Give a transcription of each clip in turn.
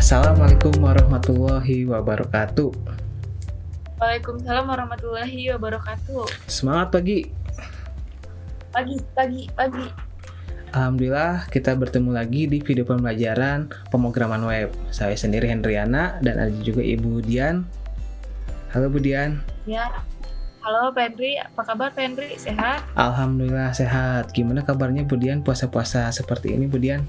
Assalamualaikum warahmatullahi wabarakatuh. Waalaikumsalam warahmatullahi wabarakatuh. Semangat pagi. Pagi. Alhamdulillah kita bertemu lagi di video pembelajaran pemrograman web. Saya sendiri Hendriana dan ada juga Ibu Dian. Halo Bu Dian. Ya. Halo Pak Hendri, apa kabar Pak Hendri? Sehat? Alhamdulillah sehat. Gimana kabarnya Bu Dian puasa-puasa seperti ini Bu Dian?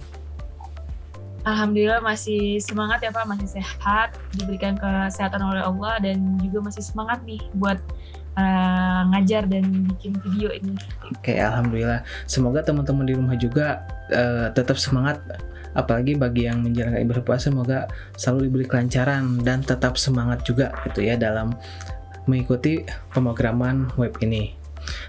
Alhamdulillah masih semangat ya Pak, masih sehat, diberikan kesehatan oleh Allah dan juga masih semangat nih buat ngajar dan bikin video ini. Oke, alhamdulillah. Semoga teman-teman di rumah juga tetap semangat, apalagi bagi yang menjalankan ibadah puasa, semoga selalu diberi kelancaran dan tetap semangat juga gitu ya dalam mengikuti pemrograman web ini.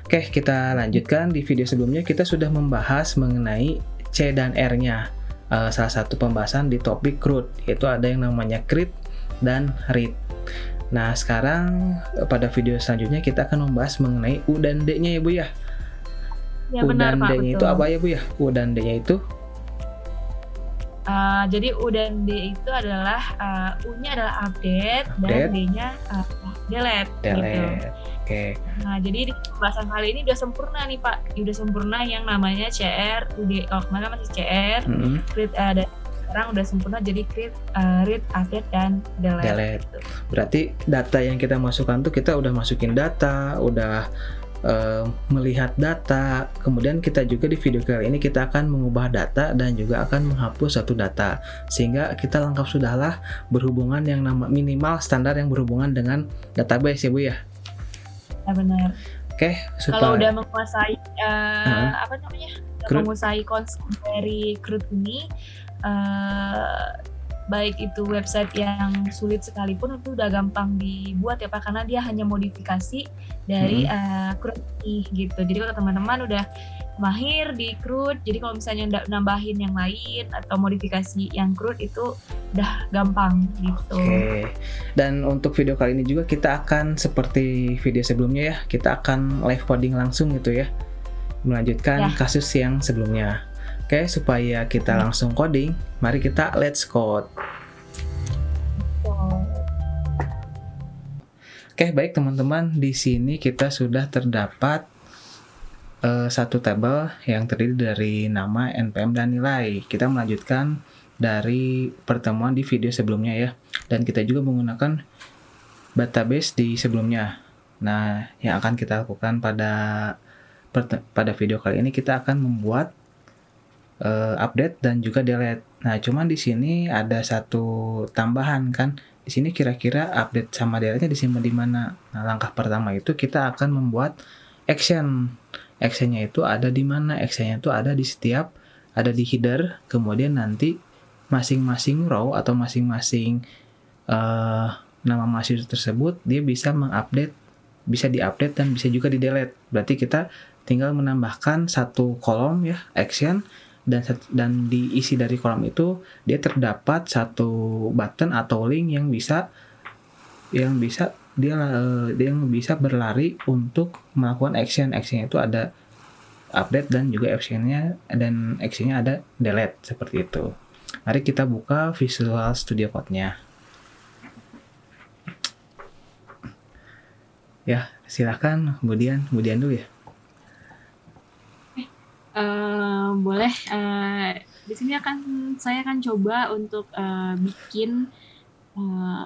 Oke, kita lanjutkan. Di video sebelumnya kita sudah membahas mengenai C dan R-nya. Salah satu pembahasan di topik CRUD, yaitu ada yang namanya CRID dan READ. Nah, sekarang pada video selanjutnya kita akan membahas mengenai U dan D-nya ya Bu ya. Ya U benar dan Pak, D-nya betul. itu apa ya Bu ya? U dan D-nya itu Jadi U dan D itu adalah U-nya adalah update. Dan D-nya delete. Gitu. Oke. Nah, jadi di pembahasan kali ini udah sempurna nih Pak. Udah sempurna yang namanya CR, UD. Kemarin masih CR, create dan sekarang udah sempurna jadi create, read, update, dan delete. Gitu. Berarti data yang kita masukkan tuh kita udah masukin data, udah melihat data. Kemudian kita juga di video kali ini kita akan mengubah data dan juga akan menghapus satu data. Sehingga kita lengkap sudahlah berhubungan yang minimal standar yang berhubungan dengan database ya Bu ya. Ya benar. Oke, kalau udah menguasai menguasai konsep dari CRUD ini, baik itu website yang sulit sekalipun itu udah gampang dibuat ya Pak, karena dia hanya modifikasi dari CRUD ini gitu. Jadi kalau teman-teman udah mahir di CRUD, jadi kalau misalnya nambahin yang lain atau modifikasi yang CRUD itu udah gampang gitu. Oke. Dan untuk video kali ini juga kita akan seperti video sebelumnya ya, kita akan live coding langsung gitu ya, melanjutkan kasus yang sebelumnya. Oke, supaya kita langsung coding, mari kita let's code. Oke, baik teman-teman, di sini kita sudah terdapat satu tabel yang terdiri dari nama, NPM, dan nilai. Kita melanjutkan dari pertemuan di video sebelumnya ya, dan kita juga menggunakan database di sebelumnya. Nah, yang akan kita lakukan pada video kali ini, kita akan membuat update dan juga delete. Nah, cuman di sini ada satu tambahan kan. Di sini kira-kira update sama delete-nya disimpan di mana? Nah, langkah pertama itu kita akan membuat action. Actionnya itu ada di mana? Actionnya itu ada di header, kemudian nanti masing-masing row atau masing-masing nama mahasiswa tersebut dia bisa mengupdate, bisa diupdate dan bisa juga di-delete. Berarti kita tinggal menambahkan satu kolom ya, action, dan diisi dari kolom itu dia terdapat satu button atau link yang bisa berlari untuk melakukan action. Actionnya itu ada update dan juga actionnya ada delete seperti itu. Mari kita buka Visual Studio Code-nya. Ya, silakan kemudian dulu ya. Boleh. Di sini saya akan coba untuk bikin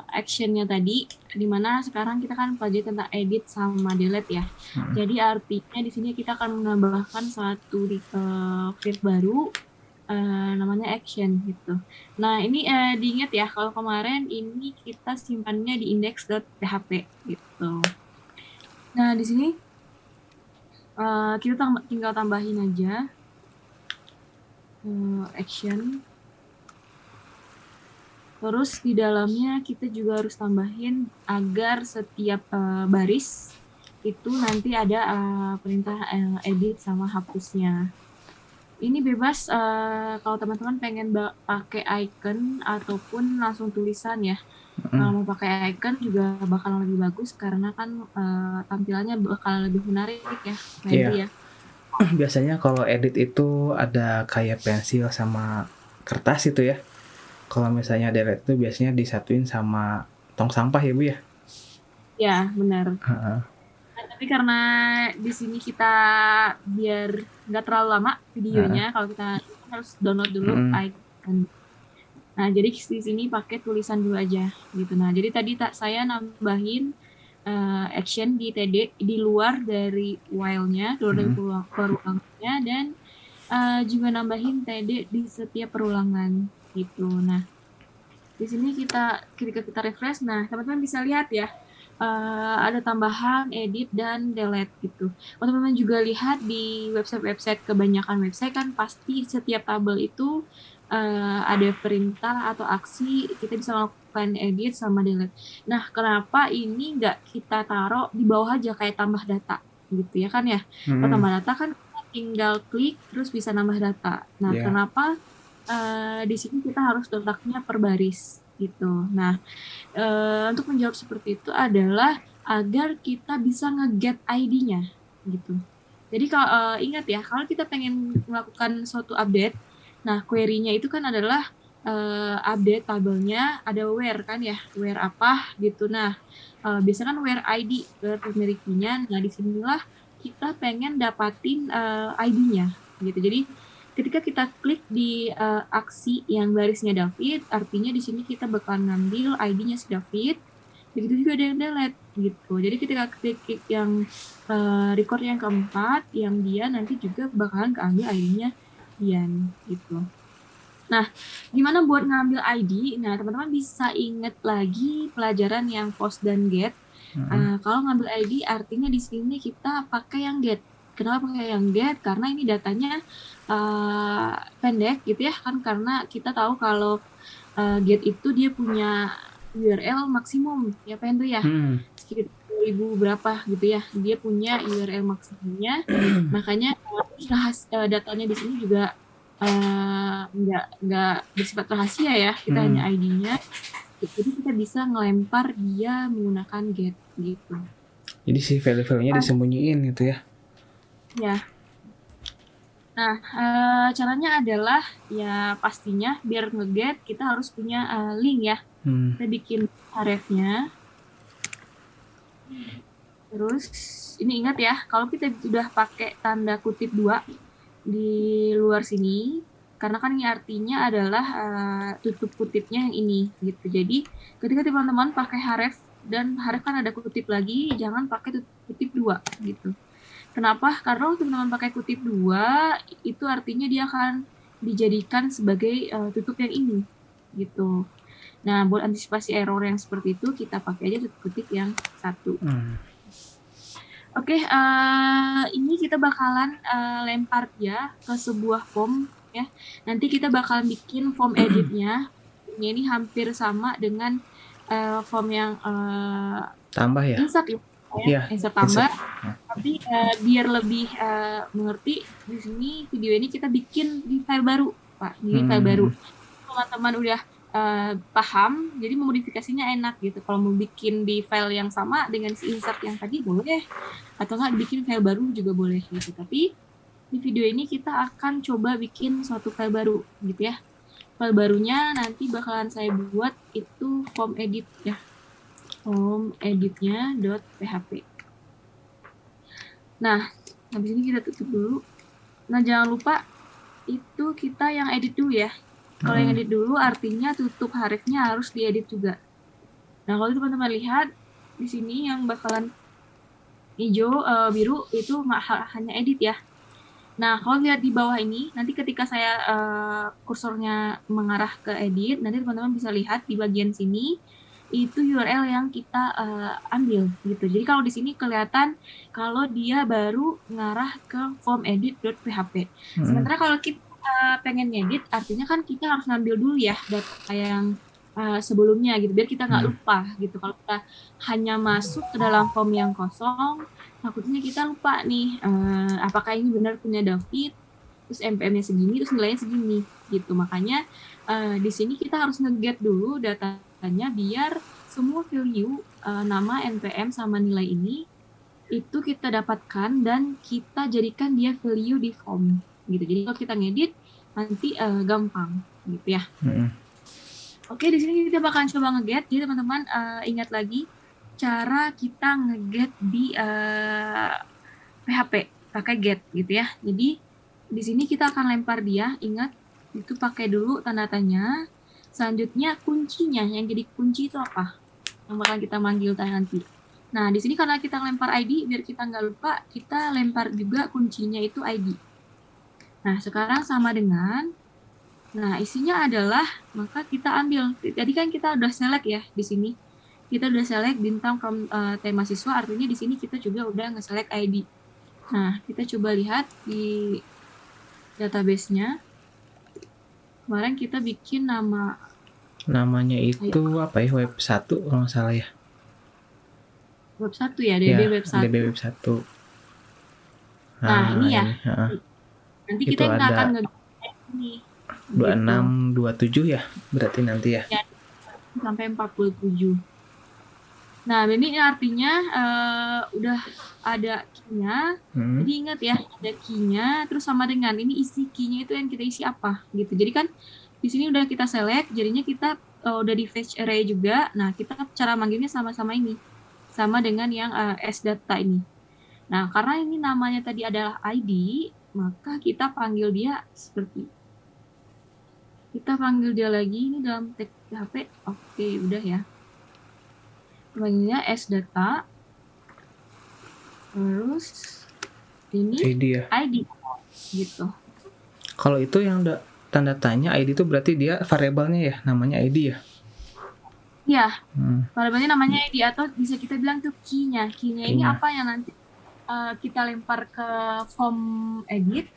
actionnya tadi, dimana sekarang kita kan pelajari tentang edit sama delete ya. Jadi artinya di sini kita akan menambahkan satu field baru, namanya action gitu. Nah ini diingat ya, kalau kemarin ini kita simpannya di index.php gitu. Nah di sini kita tinggal tambahin aja action. Terus di dalamnya kita juga harus tambahin agar setiap baris itu nanti ada perintah edit sama hapusnya. Ini bebas kalau teman-teman pengen pakai icon ataupun langsung tulisan ya. Kalau mau pakai icon juga bakal lebih bagus karena kan tampilannya bakal lebih menarik ya. Iya. Biasanya kalau edit itu ada kayak pensil sama kertas itu ya. Kalau misalnya delete itu biasanya disatuin sama tong sampah ya Bu ya? Ya, benar. Heeh. Nah, tapi karena di sini kita biar nggak terlalu lama Heeh. videonya, kalau kita harus download dulu Mm-mm. icon. Nah, jadi di sini pakai tulisan dulu aja gitu. Nah, jadi tadi saya nambahin action di TD di luar dari while-nya, keluar dari Mm-mm. perulangannya, dan juga nambahin TD di setiap perulangan gitu. Nah, di sini ketika kita refresh, nah teman-teman bisa lihat ya, ada tambahan, edit, dan delete gitu. Kalau teman-teman juga lihat di website-website, kebanyakan website kan pasti setiap tabel itu ada perintah atau aksi, kita bisa melakukan edit sama delete. Nah, kenapa ini nggak kita taruh di bawah aja kayak tambah data gitu ya kan ya? Kalau Mm-mm. tambah data kan kita tinggal klik terus bisa nambah data. Nah, Ya. kenapa di sini kita harus letaknya per baris gitu. Nah, untuk menjawab seperti itu adalah agar kita bisa nge-get ID-nya gitu. Jadi kalau ingat ya, kalau kita pengen melakukan suatu update, nah query-nya itu kan adalah update tabelnya ada where kan ya, where apa gitu. Nah, biasanya kan where ID ke primary key-nya. Nah, disinilah kita pengen dapatin ID-nya gitu. Jadi ketika kita klik di aksi yang barisnya David, artinya di sini kita bakal ngambil ID-nya si David. Begitu juga ada yang delete gitu. Jadi ketika klik yang record yang keempat, yang dia nanti juga bakalan keambil ID-nya Dian gitu. Nah, gimana buat ngambil ID? Nah, teman-teman bisa ingat lagi pelajaran yang post dan get. Mm-mm. Kalau ngambil ID artinya di sini kita pakai yang get. Kenapa pakai yang get? Karena ini datanya pendek gitu ya kan, karena kita tahu kalau get itu dia punya URL maksimum ya Pen tuh ya, Mm. sekitar 2000 berapa gitu ya, dia punya URL maksimumnya. Makanya datanya di sini juga nggak bersifat rahasia ya, kita Mm. hanya ID-nya. Jadi kita bisa ngelempar dia menggunakan get gitu. Jadi si value-value-nya disembunyiin gitu ya. Ya. Nah, caranya adalah ya pastinya biar nge-get kita harus punya link ya. Hmm. Kita bikin href-nya. Terus ini ingat ya, kalau kita sudah pakai tanda kutip 2 di luar sini, karena kan ini artinya adalah tutup kutipnya yang ini gitu. Jadi ketika teman-teman pakai href dan href kan ada kutip lagi, jangan pakai tutup kutip 2 gitu. Kenapa? Karena teman-teman pakai kutip 2 itu artinya dia akan dijadikan sebagai tutup yang ini gitu. Nah, buat antisipasi error yang seperti itu, kita pakai aja tutup kutip yang 1. Oke, ini kita bakalan lempar dia ke sebuah form ya. Nanti kita bakalan bikin form editnya. Ini hampir sama dengan form yang Tambah ya? insert ya. Iya, Insert tambah. insert. Tapi biar lebih mengerti, di sini video ini kita bikin di file baru, Pak. Jadi file baru. Teman-teman udah paham, jadi memodifikasinya enak gitu. Kalau mau bikin di file yang sama dengan si insert yang tadi boleh, atau nggak dibikin file baru juga boleh gitu. Tapi di video ini kita akan coba bikin suatu file baru gitu ya. File barunya nanti bakalan saya buat itu form edit ya. Form editnya .php. Nah, habis ini kita tutup dulu. Nah, jangan lupa itu kita yang edit dulu ya. Kalau yang edit dulu artinya tutup hrefnya harus diedit juga. Nah, kalau teman-teman lihat di sini yang bakalan hijau, biru itu hanya edit ya. Nah, kalau lihat di bawah ini, nanti ketika saya kursornya mengarah ke edit, nanti teman-teman bisa lihat di bagian sini itu URL yang kita ambil gitu. Jadi kalau di sini kelihatan kalau dia baru ngarah ke form edit.php. Sementara kalau kita pengen ngedit, artinya kan kita harus ngambil dulu ya data yang sebelumnya gitu, biar kita nggak lupa gitu. Kalau kita hanya masuk ke dalam form yang kosong, takutnya kita lupa nih apakah ini benar punya David, terus NPM-nya segini, terus nilainya segini gitu. Makanya di sini kita harus nge-get dulu datanya biar semua value nama, NPM, sama nilai ini itu kita dapatkan dan kita jadikan dia value di form gitu. Jadi kalau kita ngedit nanti gampang gitu ya. Oke, di sini kita bakalan coba nge-get. Jadi teman-teman ingat lagi cara kita nge-get di PHP pakai get gitu ya. Jadi di sini kita akan lempar dia, ingat itu pakai dulu tanda tanya. Selanjutnya kuncinya, yang jadi kunci itu apa? Yang bakal kita manggil nanti. Nah, di sini karena kita lempar ID, biar kita nggak lupa, kita lempar juga kuncinya itu ID. Nah, sekarang sama dengan, nah isinya adalah, maka kita ambil. Jadi kan kita udah select ya di sini. Kita udah select bintang from tema siswa, artinya di sini kita juga udah nge-select ID. Nah, kita coba lihat di database-nya. Kemarin kita bikin Namanya itu apa ya? Web 1 kalau nggak salah ya. web 1 ya, DB Ya, web 1. DB web 1. Nah, ini ya. Ini, Nanti itu kita akan ada ini 26, 27 ya. Berarti nanti ya. ya sampai 47. Nah, ini artinya udah ada key-nya. Jadi ingat ya, ada key-nya terus sama dengan ini isi key-nya itu yang kita isi apa gitu. Jadi kan di sini udah kita select, jadinya kita udah di fetch array juga. Nah, kita cara manggilnya sama-sama ini. Sama dengan yang sdata ini. Nah, karena ini namanya tadi adalah ID, maka kita panggil dia seperti kita panggil dia lagi ini dalam tag PHP. Oke, udah ya. Panggilnya sdata. Terus ini ID gitu. Kalau itu yang udah tanda tanya ID itu berarti dia variabelnya ya, namanya ID ya? Iya, variabelnya namanya ID atau bisa kita bilang tuh key-nya. Key-nya ini apa yang nanti kita lempar ke form edit,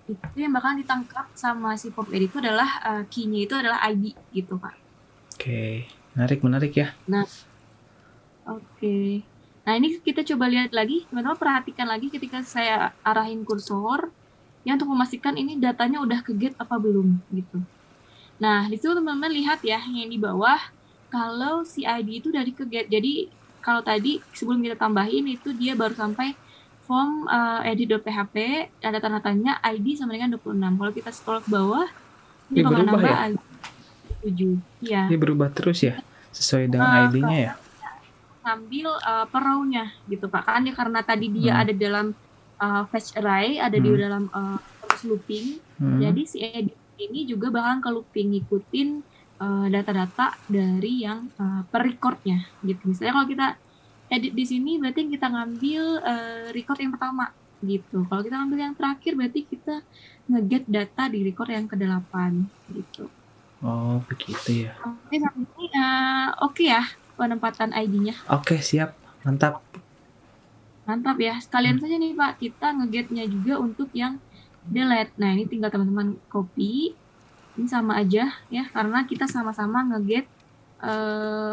itu yang bakal ditangkap sama si form edit itu adalah key-nya itu adalah ID gitu Pak. Oke, menarik ya. Nah, oke. Nah, ini kita coba lihat lagi, teman-teman perhatikan lagi ketika saya arahin kursor, ya untuk memastikan ini datanya udah ke-get apa belum gitu. Nah, di situ teman-teman lihat ya, yang di bawah, kalau si ID itu dari ke-get. Jadi, kalau tadi sebelum kita tambahin itu dia baru sampai form edit.php, ada tanda tanya ID sama dengan 26. Kalau kita scroll ke bawah, ini bakal nambah ya? ID 7. Iya. Ini berubah terus ya, sesuai dengan ID-nya ya? Ngambil per row-nya gitu Pak. Kan ya karena tadi dia ada dalam fetch array, ada di dalam terus looping. Jadi si edit ini juga bakalan ke looping ngikutin data-data dari yang per record-nya gitu. Misalnya kalau kita edit di sini berarti kita ngambil record yang pertama gitu. Kalau kita ngambil yang terakhir berarti kita nge-get data di record yang ke-8 gitu. Oh, begitu ya. Oke, sampai ini oke ya penempatan ID-nya. Oke, siap. Mantap ya. Sekalian saja nih Pak, kita nge-get-nya juga untuk yang delete. Nah, ini tinggal teman-teman copy. Ini sama aja ya, karena kita sama-sama nge-get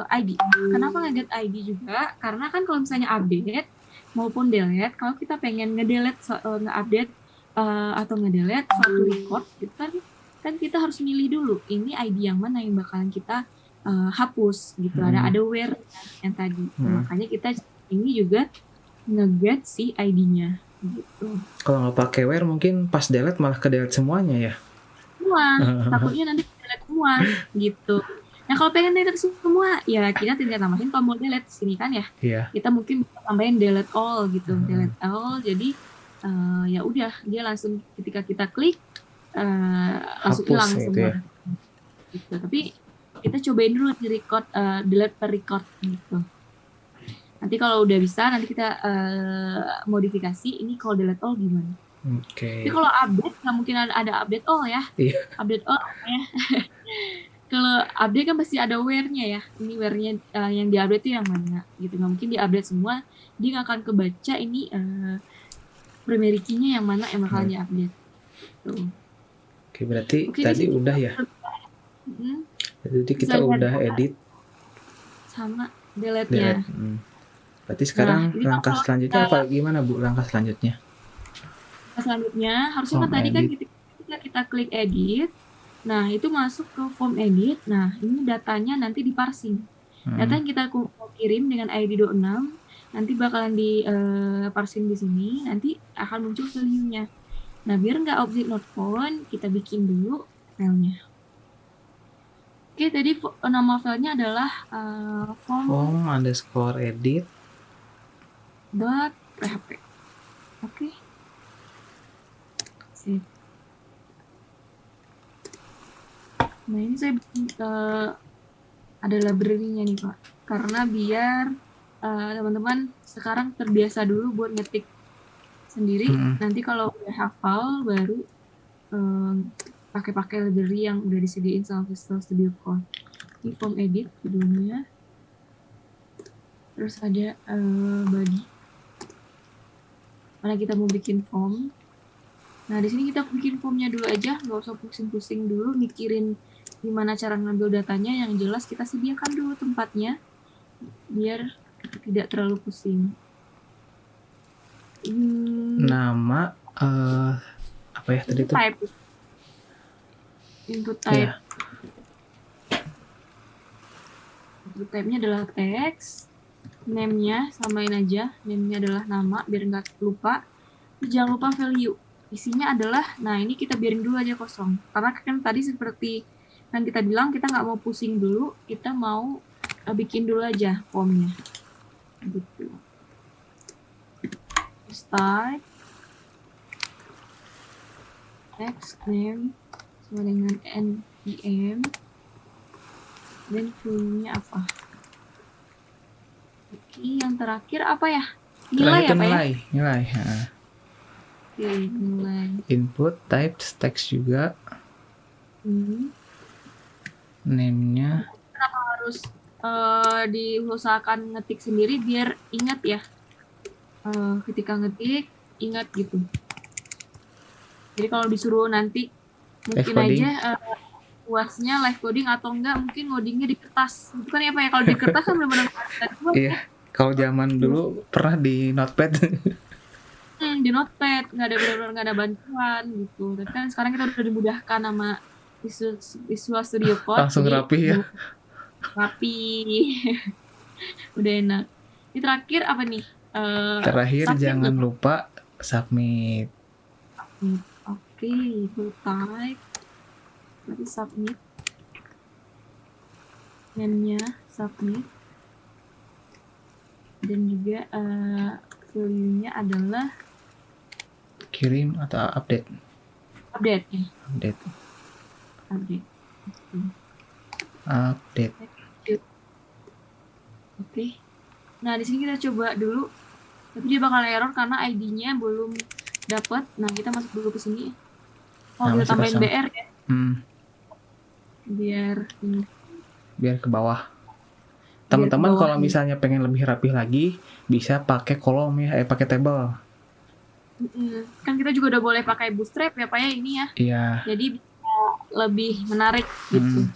ID. Kenapa nge-get ID juga? Karena kan kalau misalnya update maupun delete, kalau kita pengen nge-delete, nge-update atau nge-delete suatu record, gitu kan kita harus milih dulu, ini ID yang mana yang bakalan kita hapus gitu. Ada where yang tadi. Makanya kita ini juga nge-get si ID-nya gitu. Kalau nggak pakai where mungkin pas delete malah ke-delete semuanya ya? Semua, takutnya nanti delete semua gitu. Nah, kalau pengen delete semua, ya kita tinggal tambahin tombol delete sini kan ya. Iya. Kita mungkin bisa tambahin delete all gitu. Delete all, jadi ya udah dia langsung ketika kita klik langsung hilang semua. Ya. Gitu. Tapi kita cobain dulu di record, delete per record gitu. Nanti kalau udah bisa, nanti kita modifikasi ini kalau delete all gimana. Oke. Jadi kalau update, nggak mungkin ada update all ya. Iya. Update all ya. Kalau update kan pasti ada where-nya ya. Ini where-nya yang di-update itu yang mana gitu. Nggak mungkin di-update semua. Dia nggak akan kebaca ini primary key-nya yang mana yang bakal di-update. Tuh. Oke, berarti tadi udah ya. Jadi kita udah edit sama delete-nya. Berarti sekarang langkah selanjutnya apa gimana Bu? Langkah selanjutnya? Selanjutnya harusnya kan tadi kan kita klik edit. Nah, itu masuk ke form edit. Nah, ini datanya nanti diparsing. Data yang kita kirim dengan ID 26 nanti bakalan diparsing di sini, nanti akan muncul value-nya. Nah, biar nggak object not found, kita bikin dulu filenya. Oke, tadi nama filenya adalah form_edit. .php. Oke. Sip. Nah, ini saya bikin ada library-nya nih, Pak. Karena biar teman-teman sekarang terbiasa dulu buat ngetik sendiri. Nanti kalau udah hafal baru pakai library yang udah disediain sama Visual Studio Code. Ini form edit judulnya. Terus ada body. Mana kita mau bikin form. Nah, di sini kita bikin formnya dulu aja, nggak usah pusing-pusing dulu mikirin gimana cara ngambil datanya. Yang jelas kita sediakan dulu tempatnya biar tidak terlalu pusing. Nama apa ya tadi tuh? Type. Input type. Yeah. Input type-nya adalah teks. Name-nya samain aja. Name-nya adalah nama biar nggak lupa. Jangan lupa value. Isinya adalah, nah ini kita biarin dulu aja kosong. Karena kan tadi seperti yang kita bilang, kita nggak mau pusing dulu, kita mau bikin dulu aja formnya. Gitu. Type text name sama dengan npm dan value-nya apa. Oke, yang terakhir apa ya? Nilai apa ya? Nilai. Oke, nilai. Input type text juga. Name-nya. Kenapa harus diusahakan ngetik sendiri biar ingat ya? Ketika ngetik ingat gitu. Jadi kalau disuruh nanti mungkin aja puasnya live coding atau enggak mungkin ngodingnya di kertas. Itu kan apa ya, kalau di kertas kan benar-benar iya. Kalau zaman dulu pernah di notepad. Di notepad nggak ada bantuan gitu. Tapi kan sekarang kita udah dimudahkan sama Visual Studio Code. Langsung rapi ya. Rapi. Udah enak. Ini terakhir apa nih? Terakhir jangan lupa submit. Oke, itu type. Berarti submit. Name-nya submit. Dan juga value-nya adalah kirim atau update. Update ya. Update. Oke. Nah, di sini kita coba dulu. Tapi dia bakal error karena ID-nya belum dapat. Nah, kita masuk dulu ke sini. Kita tambahin kosong. BR ya. Biar ke bawah. Teman-teman kalau misalnya pengen lebih rapih lagi, bisa pakai kolom ya, pakai table. Kan kita juga udah boleh pakai bootstrap ya, Pak ya, ini ya. Iya. Jadi bisa lebih menarik gitu.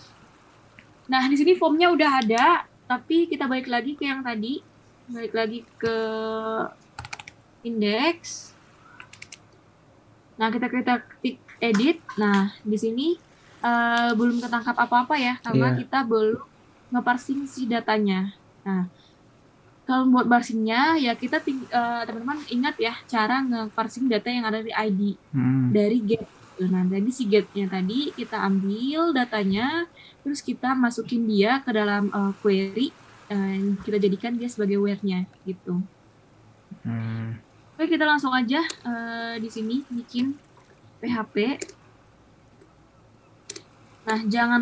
Nah, di sini formnya udah ada, tapi kita balik lagi ke yang tadi. Balik lagi ke index. Nah, kita klik edit. Nah, di sini belum ketangkap apa-apa ya, karena kita belum nge-parsing si datanya. Nah, kalau buat parsingnya ya kita teman-teman ingat ya cara nge-parsing data yang ada di ID dari get. Nah, jadi si get-nya tadi kita ambil datanya, terus kita masukin dia ke dalam query, kita jadikan dia sebagai where-nya gitu. Oke, kita langsung aja di sini bikin PHP. Nah, jangan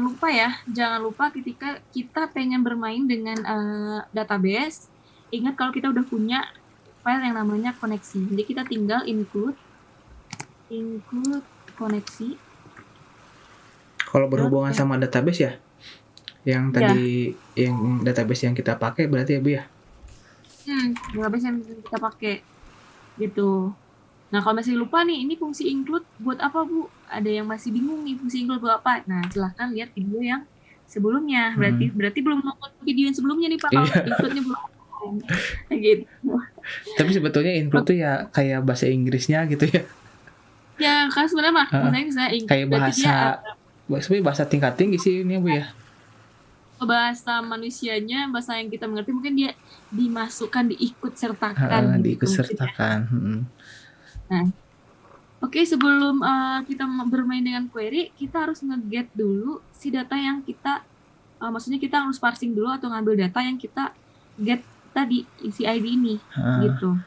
lupa ketika kita pengen bermain dengan database, ingat kalau kita udah punya file yang namanya koneksi. Jadi kita tinggal include koneksi. Kalau berhubungan sama database ya, yang tadi yang database yang kita pakai berarti ya Bu ya? Database yang kita pakai gitu. Nah, kalau masih lupa nih, ini fungsi include buat apa, Bu? Ada yang masih bingung nih, fungsi include buat apa? Nah, silahkan lihat video yang sebelumnya. Berarti belum nonton video yang sebelumnya nih, Pak. Kalau include-nya belum. Gitu. Tapi sebetulnya include tuh ya kayak bahasa Inggrisnya gitu ya. Ya, kan sebenarnya maknanya bisa include. Kayak bahasa tingkat tinggi sih ini, Bu ya. Bahasa manusianya, bahasa yang kita mengerti, mungkin dia dimasukkan, diikut sertakan. Diikut sertakan. Nah, oke, sebelum kita bermain dengan query, kita harus nge-get dulu si data yang kita maksudnya kita harus parsing dulu atau ngambil data yang kita get tadi, isi ID ini, gitu.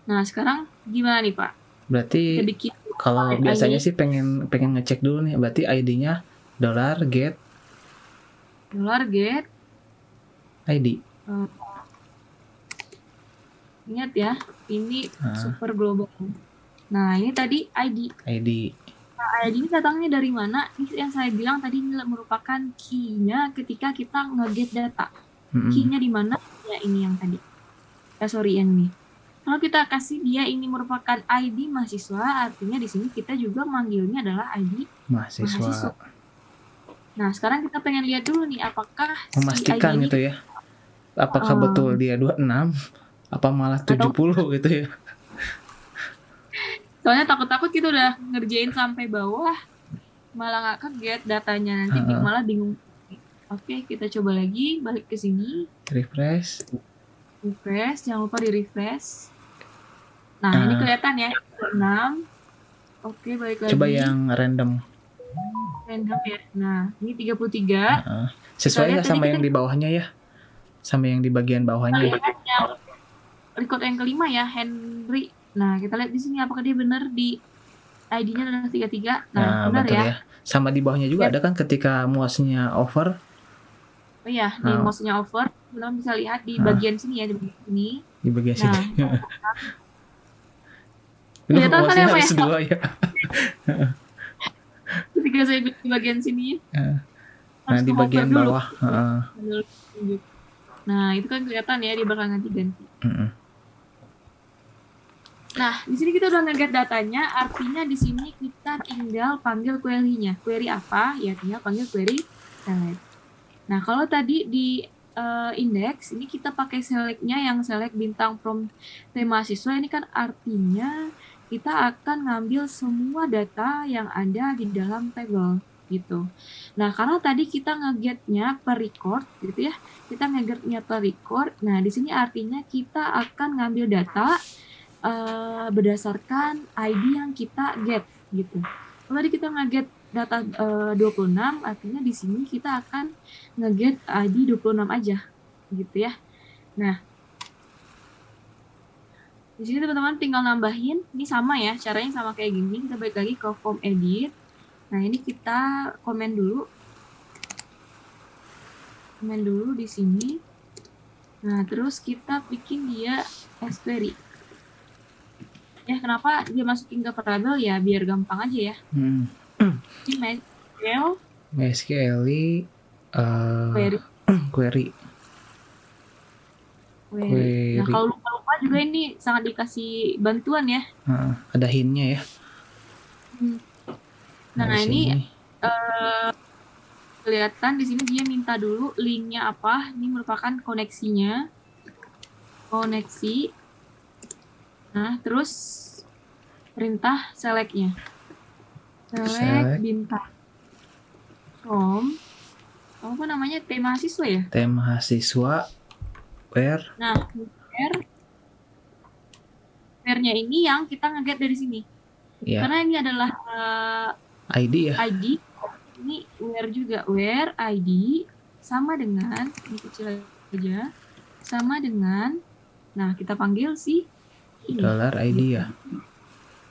Nah, sekarang gimana nih, Pak? Berarti Kita bikin kalau biasanya sih pengen ngecek dulu nih, berarti ID-nya $get $get ID. Ingat ya, ini super global. Nah, ini tadi ID. Nah, ID ini datangnya dari mana? Ini yang saya bilang tadi, ini merupakan key-nya ketika kita nge-get data. Key-nya di mana? Ya, ini yang tadi. Yang ini. Kalau kita kasih dia ini merupakan ID mahasiswa, artinya di sini kita juga manggilnya adalah ID mahasiswa. Nah, sekarang kita pengen lihat dulu nih, apakah memastikan si ID gitu ya. Apakah betul dia 26? Apa malah 70 gitu ya? Soalnya takut-takut kita udah ngerjain sampai bawah, malah nggak ke-get datanya, nanti malah bingung. Oke, kita coba lagi, balik ke sini. Refresh, jangan lupa di-refresh. Nah, ini kelihatan ya, 6. Oke, balik lagi. Coba yang random ya. Nah, ini 33. Sesuai ya sama yang di bawahnya ya? Sama yang di bagian bawahnya ya? Record yang kelima ya, Henry. Nah, kita lihat di sini apakah dia benar di ID-nya adalah 33. Nah, benar ya. Sama di bawahnya juga ada kan ketika mouse-nya over. Oh iya, di mouse-nya over, belum bisa lihat di bagian sini ya, di bagian sini. Di bagian sini. Kelihatan kan ya, Pak ya? Ketika saya di bagian sini. Nah, di bagian bawah. Nah, itu kan kelihatan ya, di bakalan ganti-ganti. Nah, di sini kita udah nge-get datanya, artinya di sini kita tinggal panggil query-nya. Query apa? Ya, tinggal panggil query select. Nah, kalau tadi di index, ini kita pakai select-nya yang select bintang from mahasiswa. Ini kan artinya kita akan ngambil semua data yang ada di dalam table, gitu. Nah, karena tadi kita nge-get-nya per record, gitu ya. Kita nge-get-nya per record. Nah, di sini artinya kita akan ngambil data berdasarkan ID yang kita get, gitu. Kalau tadi kita nge-get data 26, artinya di sini kita akan nge-get ID 26 aja, gitu ya. Nah, di sini teman-teman tinggal nambahin, ini sama ya, caranya sama kayak gini. Kita balik lagi ke form edit. Nah, ini kita komen dulu di sini. Nah, terus kita bikin dia as query. Ya, kenapa dia masukin ke variable ya, biar gampang aja ya. Ini MySQL query. Nah, kalau lupa-lupa juga ini sangat dikasih bantuan ya. Ada hint-nya ya. Nah, ini kelihatan di sini dia minta dulu link-nya apa. Ini merupakan koneksinya. Koneksi. Nah, terus perintah select-nya. Select bintang from apa namanya? Mahasiswa ya? Mahasiswa where. Nah, where-nya ini yang kita nge-get dari sini. Yeah. Karena ini adalah ID ya. ID. Ini where juga, where ID sama dengan ini kecil aja. Sama dengan, nah kita panggil si ini. $ID ya.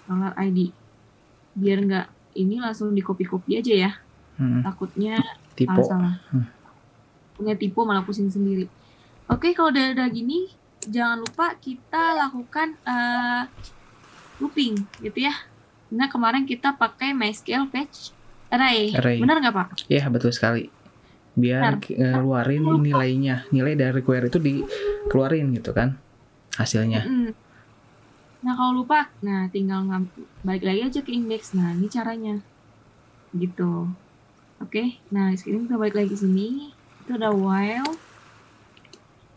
$ID. Biar nggak ini langsung di copy aja ya. Takutnya salah. Punya tipe malah pusing sendiri. Oke, kalau udah gini, jangan lupa kita lakukan looping gitu ya. Nah, kemarin kita pakai MySQL fetch array. Benar nggak, Pak? Iya, betul sekali. Biar ngeluarin nilainya. Nilai dari query itu dikeluarin gitu kan hasilnya. Nah, kalau lupa, nah tinggal balik lagi aja ke index. Nah, ini caranya. Gitu. Oke, nah sekarang kita balik lagi ke sini. Itu ada while.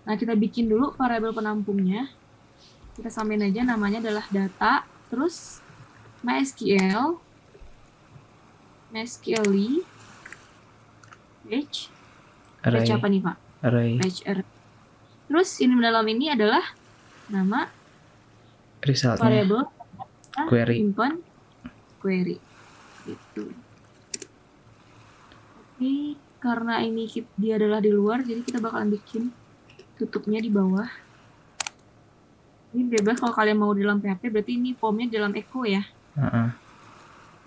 Nah, kita bikin dulu variabel penampungnya. Kita samain aja, namanya adalah data. Terus MySQL page apa nih, Pak? Page array. Terus ini dalam ini adalah nama resultnya variabel query. Query. Gitu. Oke, karena ini dia adalah di luar, jadi kita bakalan bikin tutupnya di bawah. Ini bebas kalau kalian mau di dalam PHP, berarti ini formnya di dalam echo ya.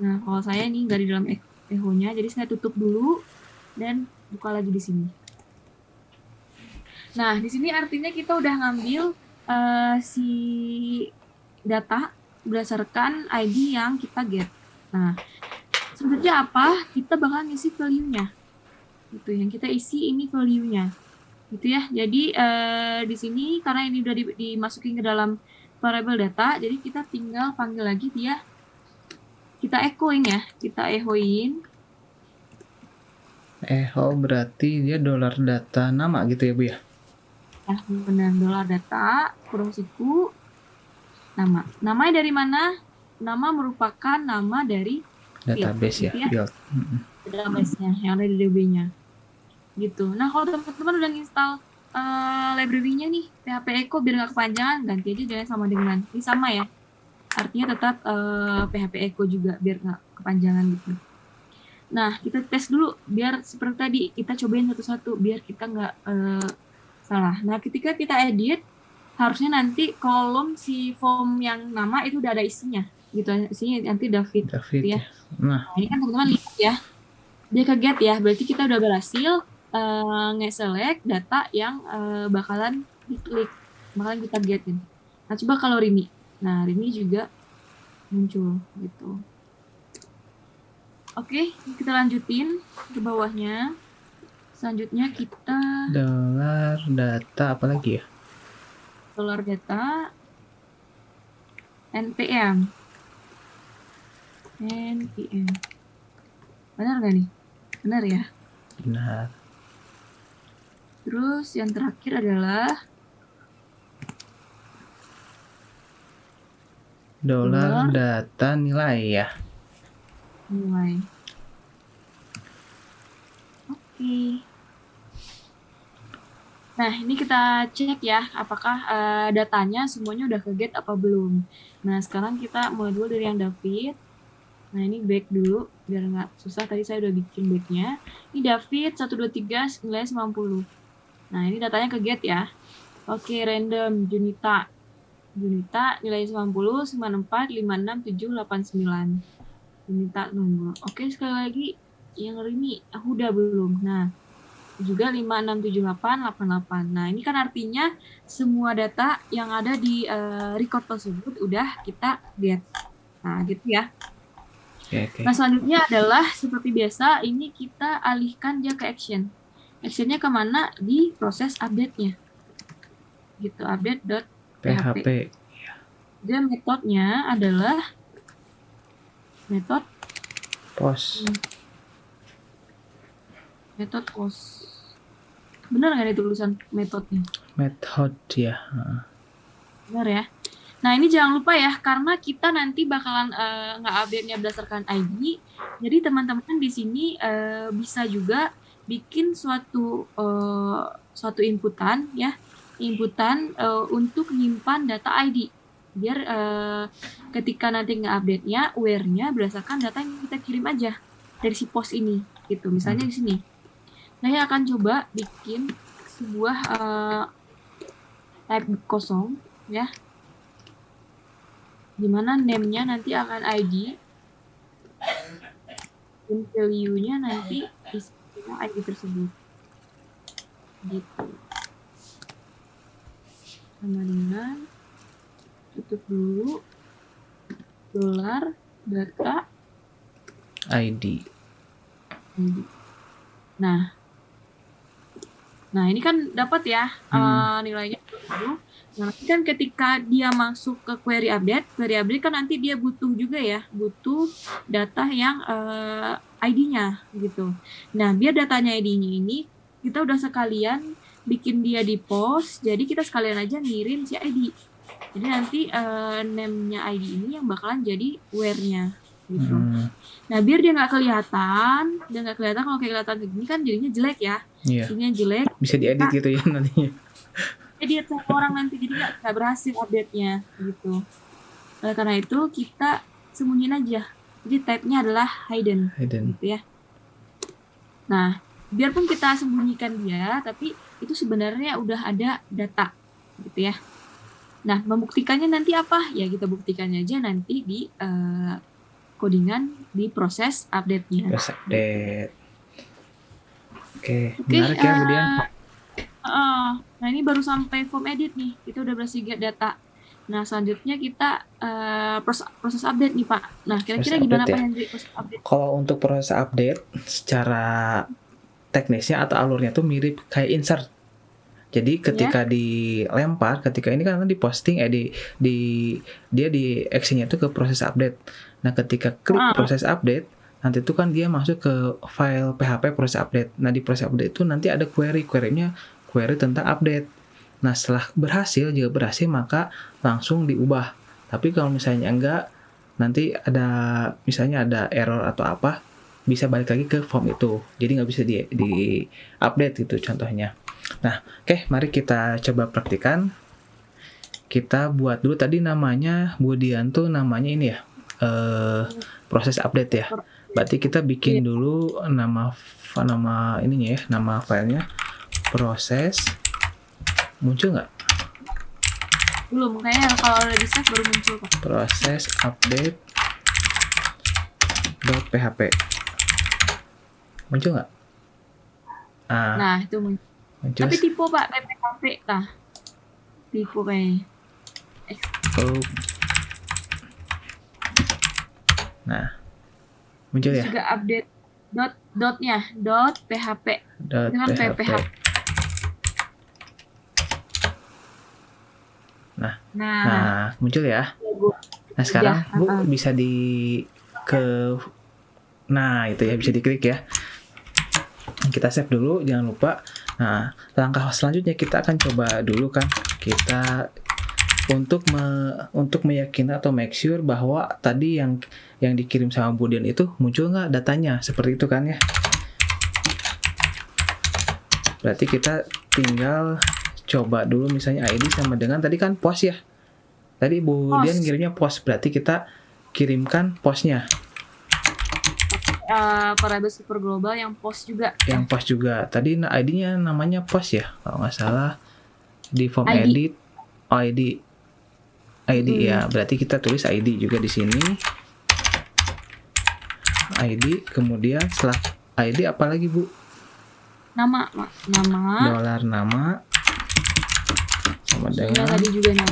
Nah, kalau saya ini nggak di dalam echo-nya, jadi saya tutup dulu dan buka lagi di sini. Nah, di sini artinya kita udah ngambil si data berdasarkan ID yang kita get. Nah, sebenarnya apa? Kita bakal ngisi value-nya. Gitu, yang kita isi ini value-nya. Gitu ya. Jadi di sini karena ini udah dimasukin ke dalam variable data, jadi kita tinggal panggil lagi dia. Kita echoing ya. Kita echoin. Echo berarti dia dolar data nama gitu ya Bu ya? Nah, benar, dolar data kurung siku nama. Namanya dari mana? Nama merupakan nama dari database field, ya, field. Database-nya yang ada di DB-nya. Gitu. Nah, kalau teman-teman udah install library-nya nih, PHP Echo biar nggak kepanjangan, ganti aja jangan sama dengan ini sama ya. Artinya tetap PHP Echo juga biar nggak kepanjangan gitu. Nah, kita tes dulu biar seperti tadi kita cobain satu-satu biar kita nggak salah. Nah, ketika kita edit, harusnya nanti kolom si form yang nama itu udah ada isinya gitu. Isinya nanti David gitu ya. Nah, ini kan teman-teman lihat ya. Dia ke get ya, berarti kita udah berhasil nge-select data yang bakalan diklik, bakalan kita getin. Nah, coba kalau Rini. Nah, Rini juga muncul gitu. Oke, kita lanjutin ke bawahnya. Selanjutnya kita dolar data apa lagi ya? Dolar data npm. Benar nggak nih? Benar ya? Benar. Terus yang terakhir adalah dolar data nilai ya. Nilai. Oke. Nah, ini kita cek ya, apakah datanya semuanya udah ke get apa belum. Nah, sekarang kita mulai dulu dari yang David. Nah, ini back dulu, biar nggak susah. Tadi saya udah bikin backnya. Ini David 123 nilai 90. Nah, ini datanya ke get ya. Oke, random, Junita. Junita nilai 90, 94, 56, 7, 89. Junita nomor. Oke, sekali lagi yang Rini, udah belum. Nah, juga 5, 6, 7, 8, 8, 8. Nah, ini kan artinya semua data yang ada di record tersebut udah kita get. Nah, gitu ya. Okay. Nah, selanjutnya adalah seperti biasa, ini kita alihkan dia ke action. Actionnya kemana? Di proses update-nya. Gitu, update.php. Dan metodenya adalah metode post. Metode post. Benar nggak nih tulisan metodenya? Method ya. Benar ya. Nah, ini jangan lupa ya, karena kita nanti bakalan nge-update-nya berdasarkan ID. Jadi teman-teman di sini bisa juga bikin suatu inputan ya, untuk menyimpan data ID. Biar ketika nanti nge-update-nya, where-nya berdasarkan data yang kita kirim aja dari si post ini gitu. Misalnya di sini. Saya akan coba bikin sebuah type kosong ya. Dimana name-nya nanti akan ID dan value-nya nanti isinya ID tersebut. Gitu. Sama dengan tutup dulu dolar data ID. Nah, ini kan dapat ya nilainya. Nah, kan ketika dia masuk ke query update kan nanti dia butuh juga ya, butuh data yang ID-nya gitu. Nah, biar datanya ID-nya ini kita udah sekalian bikin dia di post, jadi kita sekalian aja ngirim si ID. Jadi nanti name-nya ID ini yang bakalan jadi where-nya gitu. Nah, biar dia nggak kelihatan, kalau kelihatan begini kan jadinya jelek ya. Iya. Jadinya jelek. Bisa diedit gitu ya nantinya. Edit sama orang nanti, jadi nggak berhasil update-nya gitu. Karena itu kita sembunyiin aja. Jadi type-nya adalah hidden. Gitu ya. Nah, biarpun kita sembunyikan dia, tapi itu sebenarnya udah ada data gitu ya. Nah, membuktikannya nanti apa? Ya kita buktikannya aja nanti di codingan di proses update-nya. Proses update. Oke, Oke, menarik ya kemudian. nah ini baru sampai form edit nih. Kita udah berhasil get data. Nah, selanjutnya kita proses update nih, Pak. Nah, kira-kira Proses gimana update Pak ya. Hendri proses update? Kalau untuk proses update secara teknisnya atau alurnya tuh mirip kayak insert. Jadi ketika dilempar, ketika ini kan diposting, dia di actionnya itu ke proses update. Nah ketika klik proses update, nanti itu kan dia masuk ke file PHP proses update. Nah di proses update itu nanti ada query-nya query tentang update. Nah setelah jika berhasil maka langsung diubah. Tapi kalau misalnya enggak, nanti misalnya ada error atau apa, bisa balik lagi ke form itu. Jadi nggak bisa di update gitu contohnya. Nah, oke, mari kita coba praktikan. Kita buat dulu tadi namanya Budian tuh namanya ini ya, proses update ya. Berarti kita bikin dulu nama ininya ya, nama filenya proses. Muncul nggak? Belum, kayaknya kalau udah di save baru muncul Pak. Proses update .php. Muncul nggak? Nah, itu muncul. Tapi tipe Pak, PHP lah. Tipe kayaknya. Nah, muncul ya? Juga update .php. Dengan PHP. Nah, muncul ya. Nah, sekarang Bu bisa nah, itu ya bisa diklik ya. Kita save dulu, jangan lupa. Nah, langkah selanjutnya kita akan coba dulu kan, kita untuk meyakinkan atau make sure bahwa tadi yang dikirim sama Budian itu muncul nggak datanya, seperti itu kan ya. Berarti kita tinggal coba dulu misalnya ID sama dengan tadi kan post ya. Tadi Budian ngirimnya post, berarti kita kirimkan postnya. Variable super global yang post juga. Yang post juga. Tadi ID-nya namanya post ya, kalau nggak salah di form edit. Oh, ID ya. Berarti kita tulis ID juga di sini. ID, kemudian setelah ID apa lagi Bu? Nama. $nama sama dengan tadi juga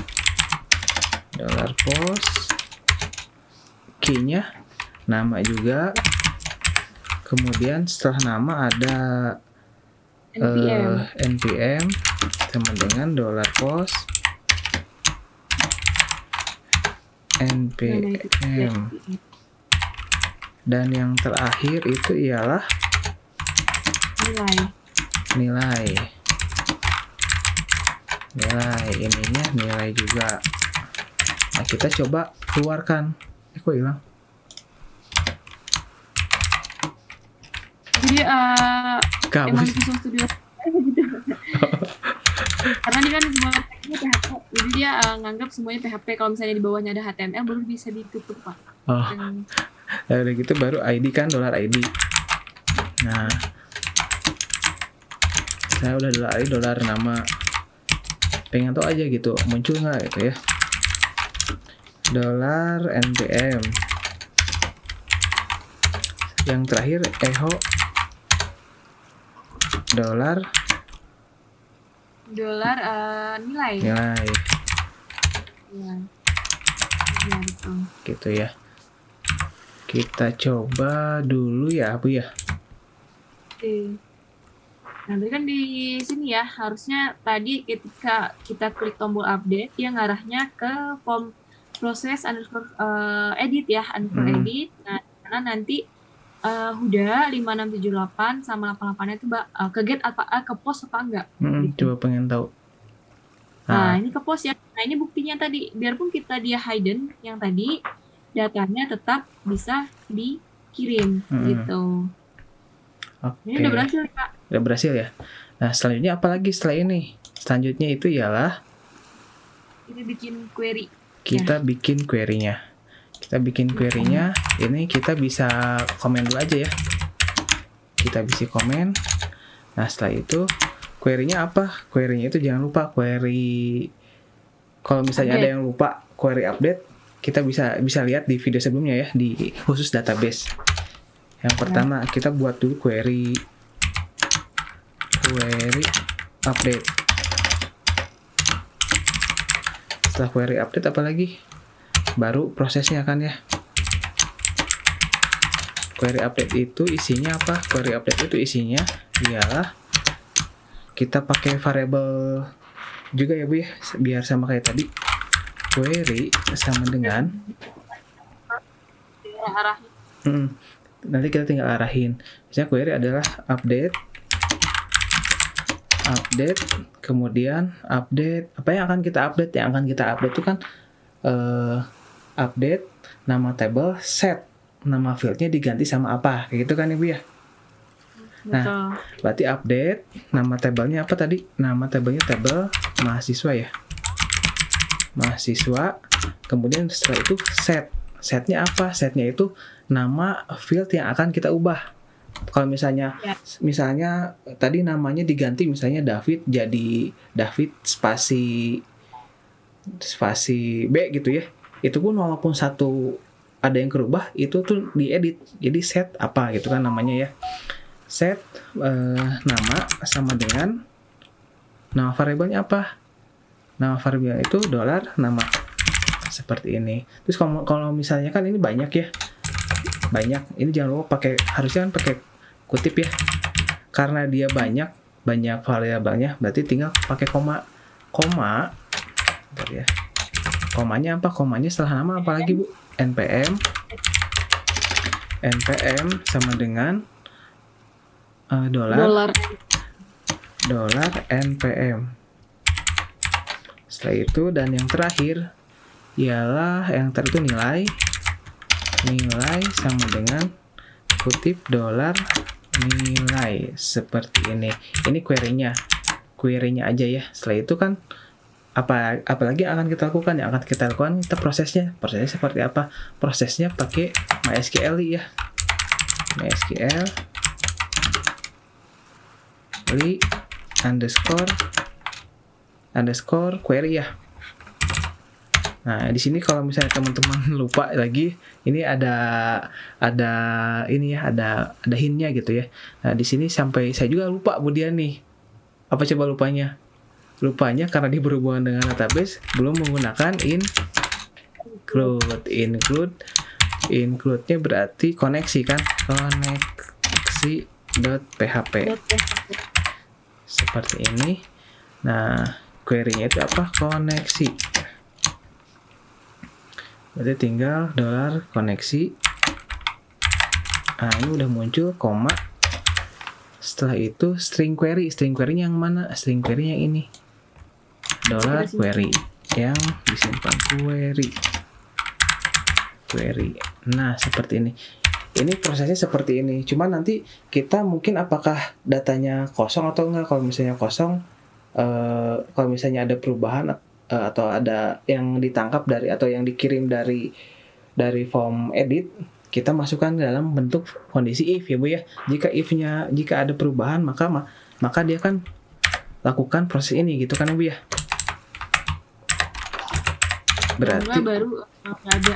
$post. Key-nya nama juga. Kemudian setelah nama ada npm sama dengan $post npm, dan yang terakhir itu ialah nilai ininya nilai juga. Nah kita coba keluarkan. Kok hilang? Jadi emang Visual Studio gitu. Karena dia kan semua tagnya PHP, jadi dia nganggap semuanya PHP. Kalau misalnya di bawahnya ada HTML baru bisa ditutup Pak. Ya udah gitu baru ID kan $ID. Nah, saya udah $ID nama. Pengen tahu aja gitu muncul nggak gitu ya. $npm. Yang terakhir echo nilai. Ya, betul. Gitu ya. Kita coba dulu ya Bu ya. Oke. Nah, tadi kan di sini ya, harusnya tadi ketika kita klik tombol update, dia ngarahnya ke form proses edit ya, edit. Nah, karena nanti Huda 5678 sama 88 itu ke get ke post apa enggak? Coba pengen tahu. Nah, ini ke post ya. Nah, ini buktinya tadi. Biarpun kita dia hidden yang tadi, datanya tetap bisa dikirim gitu. Oke. Ini udah berhasil Kak. Udah berhasil ya. Nah, selanjutnya apa lagi setelah ini? Selanjutnya itu ialah kita bikin query. Bikin query-nya. Ini kita bisa komen dulu aja ya. Kita bisa komen. Nah, setelah itu query-nya apa? Query-nya itu jangan lupa query, kalau misalnya ada yang lupa query update, kita bisa lihat di video sebelumnya ya, di khusus database. Yang pertama kita buat dulu query update. Setelah query update apalagi? Baru prosesnya kan ya. Query update itu isinya apa? Query update itu isinya ialah kita pakai variabel juga ya Bu ya, biar sama kayak tadi. Query sama dengan nanti kita tinggal arahin. Misalnya query adalah update, kemudian update. Apa yang akan kita update? Yang akan kita update itu kan update, nama table, set, nama fieldnya diganti sama apa, kayak gitu kan Ibu ya. Nah, berarti update, nama tabelnya apa tadi? Nama tabelnya tabel mahasiswa ya. Mahasiswa. Kemudian setelah itu set. Setnya apa? Setnya itu nama field yang akan kita ubah. Kalau misalnya tadi namanya diganti, misalnya David jadi David spasi B gitu ya. Itu pun walaupun satu ada yang kerubah, itu tuh diedit. Jadi set apa gitu kan namanya ya. Set nama sama dengan nama variabelnya apa? Nama variabelnya itu $nama. Seperti ini. Terus kalau misalnya kan ini banyak ya. Banyak. Ini jangan lupa harusnya kan pakai kutip ya. Karena dia banyak variabelnya, berarti tinggal pakai koma. Bentar ya. Komanya apa? Komanya setelah nama apa lagi Bu? npm sama dengan $, npm. Setelah itu dan yang terakhir ialah yang itu nilai sama dengan kutip $nilai seperti ini. Ini query-nya aja ya. Setelah itu kan apalagi akan kita lakukan? Yang akan kita lakukan kita prosesnya seperti apa? Prosesnya pakai MySQL ya. MySQL underscore query ya. Nah, di sini kalau misalnya teman-teman lupa lagi, ini ada ini ya, ada hint-nya gitu ya. Nah, di sini sampai saya juga lupa Bu Dian nih. Apa coba lupanya? Lupanya karena dia berhubungan dengan database, belum menggunakan include-nya berarti koneksi kan? Koneksi.php. Seperti ini. Nah, query-nya itu apa? Koneksi. Berarti tinggal $koneksi. Nah, ini udah muncul koma. Setelah itu string query. String query-nya yang mana? String query yang ini. $query yang disimpan query. Nah, seperti ini. Ini prosesnya seperti ini. Cuma nanti kita mungkin apakah datanya kosong atau enggak. Kalau misalnya kosong, kalau misalnya ada perubahan atau ada yang ditangkap dari atau yang dikirim dari form edit, kita masukkan dalam bentuk kondisi if ya Bu ya. Jika ada perubahan maka dia kan lakukan proses ini gitu kan Bu ya. Berarti baru ada.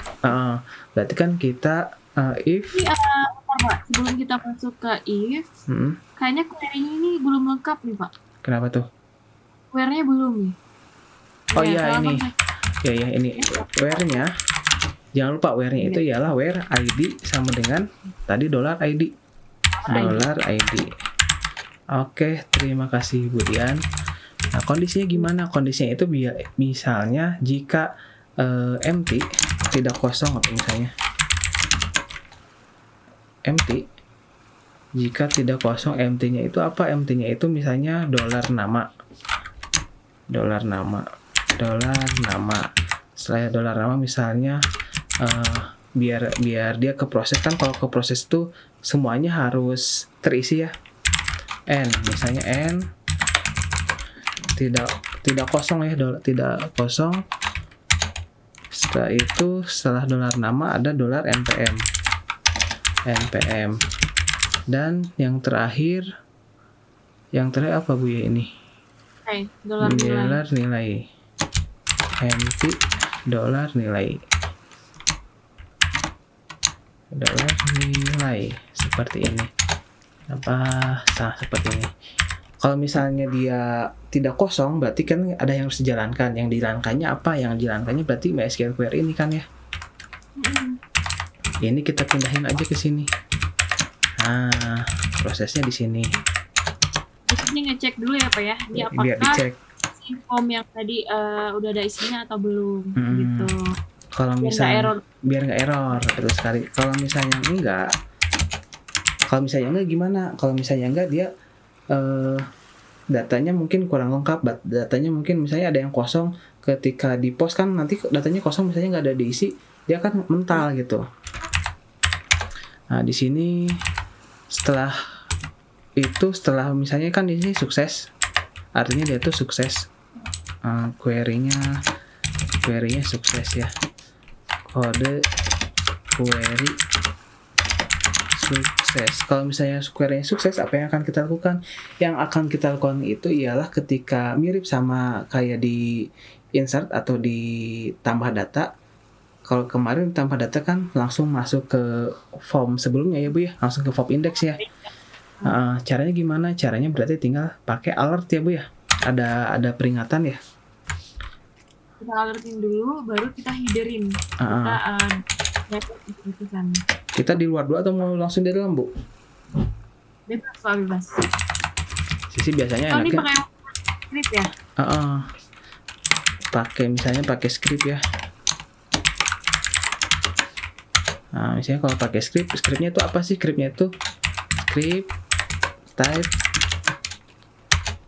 Berarti kan kita if sebelum kita masuk ke if, kayaknya query-nya ini belum lengkap nih Pak. Kenapa tuh? Where-nya belum nih. Oh iya ini. Ya ini where-nya. Jangan lupa where-nya itu ialah where ID sama dengan tadi $ID. $ID. Oke, terima kasih Bu Dian. Nah, kondisinya gimana? Kondisinya itu misalnya jika empty tidak kosong atau misalnya empty. Jika tidak kosong, empty-nya itu apa? Empty-nya itu misalnya $nama. Setelah $nama misalnya biar dia ke proses kan, kalau ke proses itu semuanya harus terisi ya. Misalnya tidak kosong ya, tidak kosong. Setelah itu setelah $nama ada $npm. Dan yang terakhir Yang terakhir apa Bu ya ini? Oke, dolar nilai. Dolar nilai. NT dolar nilai. Dolar nilai seperti ini. Seperti ini. Kalau misalnya dia tidak kosong, berarti kan ada yang harus dijalankan. Yang dijalankannya apa? Yang dijalankannya berarti MySQL query ini kan ya. Ini kita pindahin aja ke sini. Nah, prosesnya di sini. Ini ngecek dulu ya Pak ya. Ini apakah Biar dicek. si form yang tadi udah ada isinya atau belum gitu. Kalau misalnya biar nggak error terus sekali. Kalau misalnya enggak gimana? Kalau misalnya enggak dia datanya mungkin kurang lengkap. Datanya mungkin misalnya ada yang kosong, ketika di post kan nanti datanya kosong misalnya nggak ada diisi, dia kan mental gitu. Nah di sini setelah misalnya kan di sini sukses, artinya dia tuh sukses. Query-nya sukses ya. Kode query sukses. Kalau misalnya query-nya sukses, apa yang akan kita lakukan? Yang akan kita lakukan itu ialah ketika mirip sama kayak di insert atau di tambah data. Kalau kemarin tambah data kan langsung masuk ke form sebelumnya ya Bu ya, langsung ke form index ya. Caranya gimana? Caranya berarti tinggal pakai alert ya Bu ya. Ada peringatan ya. Kita alertin dulu, baru kita headerin. Kita di luar dulu atau mau langsung di dalam Bu? Bebas. Sisi biasanya enaknya. Ini pakai script ya? Pakai script ya. Nah, misalnya kalau pakai scriptnya itu apa sih? Scriptnya itu script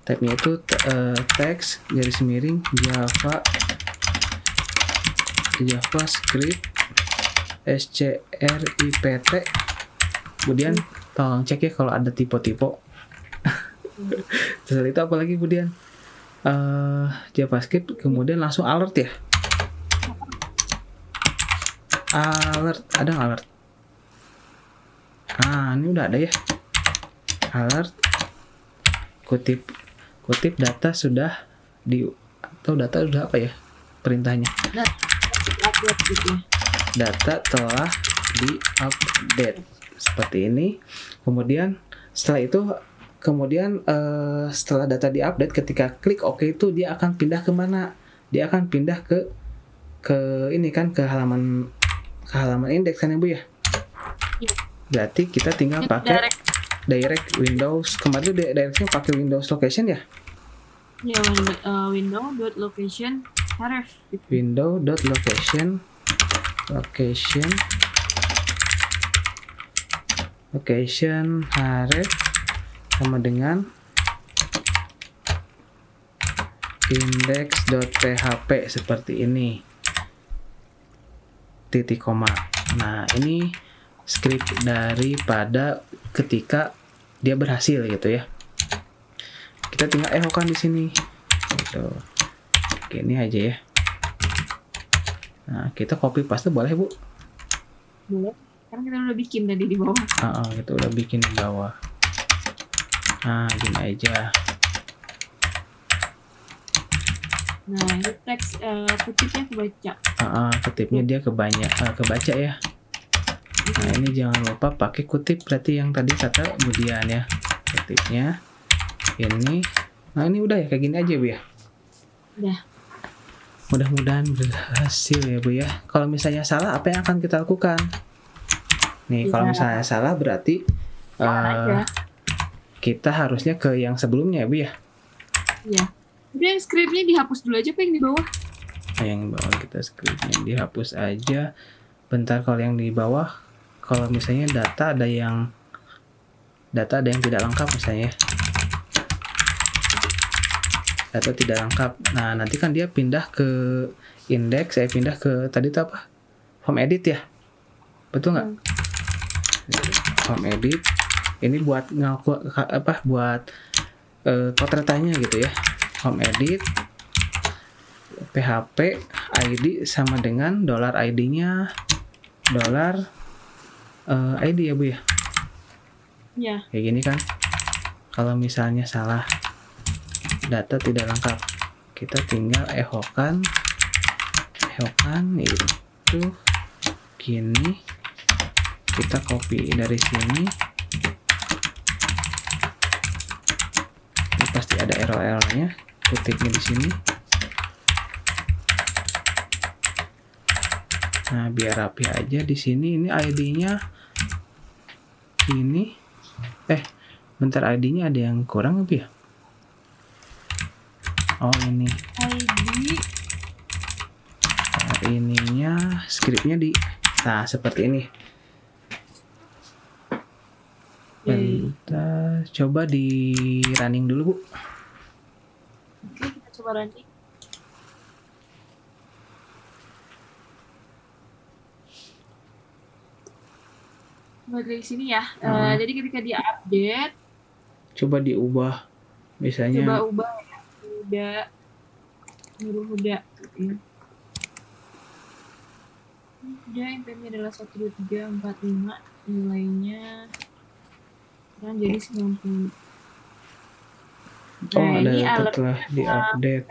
type-nya itu text garis miring JavaScript script. Kemudian tolong cek ya kalau ada tipe-tipe. Terus itu apa lagi kemudian JavaScript, kemudian langsung alert ya. Ada alert. Ini udah ada ya. Alert. Kutip data sudah data sudah apa ya perintahnya? Data telah di-update seperti ini. Kemudian setelah itu setelah data di-update, ketika klik OK itu dia akan pindah ke mana? Dia akan pindah ke ini kan, ke halaman indeks kan ya Bu ya? Berarti kita tinggal pakai direct Windows. Kemarin tuh directnya pakai Windows location ya? Ya, window.location href. Window.location href sama dengan index.php seperti ini. Titik koma. Nah, ini script daripada ketika dia berhasil gitu ya. Kita tinggal echokan di sini. Gitu. Oke, ini aja ya. Nah, kita copy paste boleh Bu? Boleh. Karena kita udah bikin tadi di bawah. Kita udah bikin di bawah. Nah, gini aja. Nah, ini teks kutipnya kebaca. Kutipnya dia kebaca ya. Nah, ini jangan lupa pakai kutip, berarti yang tadi kata kemudian ya. Kutipnya ini. Nah, ini udah ya, kayak gini aja Bu ya. Udah. Mudah-mudahan berhasil ya Bu ya. Kalau misalnya salah, apa yang akan kita lakukan? Nih, kalau misalnya salah berarti kita harusnya ke yang sebelumnya ya Bu ya. Iya. Udah, yang scriptnya dihapus dulu aja Pak yang di bawah. Yang di bawah kita scriptnya dihapus aja. Bentar, kalau yang di bawah, kalau misalnya data ada yang tidak lengkap misalnya. Data tidak lengkap. Nah, nanti kan dia pindah ke index, saya pindah ke tadi itu apa? Home edit ya. Betul nggak? Home edit. Ini buat buat potretanya gitu ya. Home edit PHP ID sama dengan $ ID-nya $ID ya Bu ya. Iya. Kayak gini kan. Kalau misalnya salah, data tidak lengkap, kita tinggal echokan itu gini, kita copy dari sini. Ini pasti ada error-errornya, ketiknya di sini. Nah, biar rapi aja di sini. Ini ID-nya ini. Bentar, ID-nya ada yang kurang apa ya? Oh, ini. ID. Nah, ininya scriptnya di. Nah, seperti ini. Bentar, coba di running dulu, Bu. Oke, kita coba running. Dari sini ya. Jadi ketika dia update, coba diubah. Misalnya coba ubah ya. Udah. Udah, NPM-nya adalah 1, 2, 3, 4, 5. Nilainya sekarang jadi 90. oh, ada ini setelah di-update.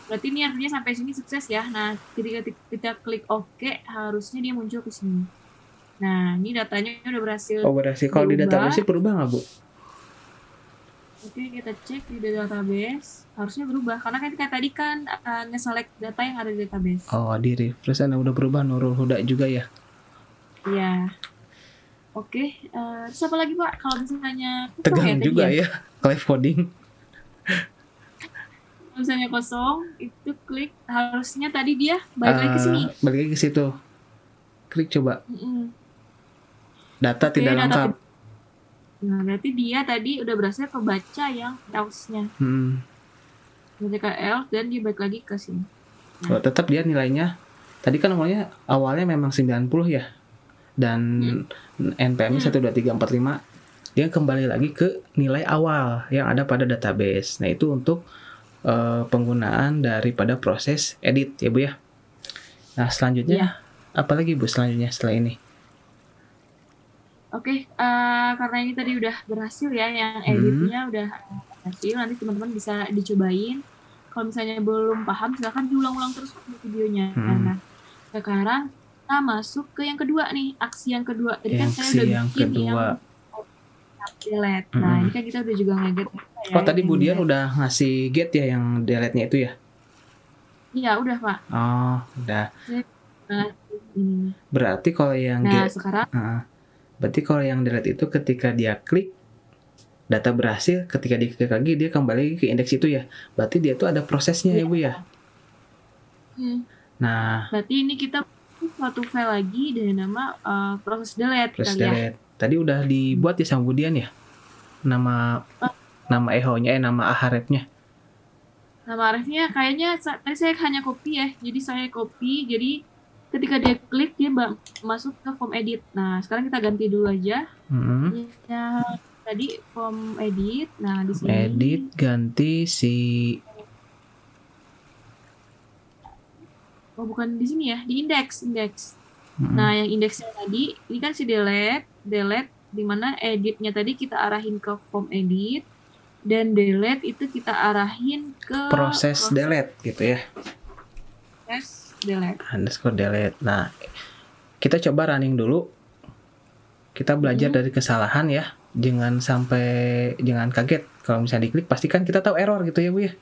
Berarti ini artinya sampai sini sukses ya. Nah, ketika kita klik OK, harusnya dia muncul ke sini. Nah, ini datanya udah berhasil. Oh, berhasil. Kalau di database berubah nggak, Bu? Oke, kita cek di database. Harusnya berubah. Karena kan kita tadi kan nge-select data yang ada di database. Oh, di refresh udah berubah. Nurul Huda juga ya? Iya. Oke, terus apa lagi, Pak? Kalau misalnya tegang juga ya, live coding. Kalau misalnya kosong, itu klik, harusnya tadi dia balik lagi ke sini. Balik lagi ke situ. Klik coba. Data tidak lengkap. Nah, berarti dia tadi udah berhasil kebaca yang else-nya. Baca ke else dan dia balik lagi ke sini. Nah. Tetap dia nilainya, tadi kan awalnya memang 90 ya. Dan NPM-nya 1, 2, 3, 4, 5, dia kembali lagi ke nilai awal yang ada pada database. Nah, itu untuk penggunaan daripada proses edit ya, Bu ya. Nah, selanjutnya apa lagi, Bu, selanjutnya setelah ini? Oke, karena ini tadi udah berhasil ya, yang editnya udah berhasil, nanti teman-teman bisa dicobain. Kalau misalnya belum paham, silakan diulang-ulang terus videonya. Nah, sekarang kita masuk ke yang kedua nih, aksi yang kedua. Tadi kan saya udah bikin yang delete. Nah, ini kan kita udah juga nge-get. Oh, tadi Bu Dian udah ngasih get ya yang delete-nya itu ya? Iya, udah, Pak. Oh, udah. Berarti kalau yang sekarang berarti kalau yang delete itu ketika dia klik data berhasil, ketika dia klik lagi dia kembali ke indeks itu ya. Berarti dia tuh ada prosesnya ya, Bu ya. Nah, berarti ini kita suatu file lagi dengan nama proses delete. Proses delete. Tadi udah dibuat ya sama Bu Dian ya? Nama echo-nya, nama ahrefnya. Nama ahrefnya kayaknya tadi saya hanya copy ya. Jadi saya copy, jadi ketika dia klik dia masuk ke form edit. Nah, sekarang kita ganti dulu aja. Ya, tadi form edit. Nah, di sini edit ganti si. Oh, bukan di sini ya, di indeks. Nah, yang indeksnya tadi ini kan si delete di mana editnya tadi kita arahin ke form edit dan delete itu kita arahin ke proses delete gitu ya. Proses delete. _delete. Nah, kita coba running dulu. Kita belajar dari kesalahan ya. Jangan kaget kalau misalnya diklik, pasti kan kita tahu error gitu ya, Bu ya.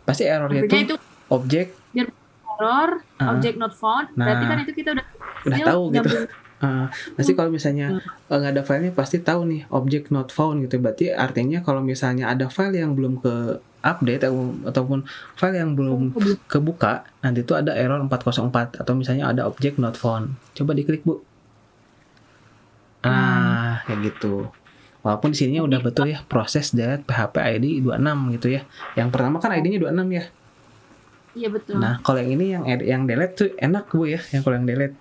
Pasti errornya itu objek error, object not found. Berarti kan itu kita udah tahu gitu. Pasti kalau misalnya nggak ada filenya pasti tahu nih object not found gitu. Berarti artinya kalau misalnya ada file yang belum ke update ataupun file yang belum kebuka, nanti itu ada error 404 atau misalnya ada object not found. Coba diklik, Bu. Kayak gitu. Walaupun di sininya udah betul ya, proses delete PHP ID 26 gitu ya. Yang pertama kan ID-nya 26 ya. Iya, betul. Nah, kalau yang ini yang delete tuh enak, Bu ya, yang kalau yang delete.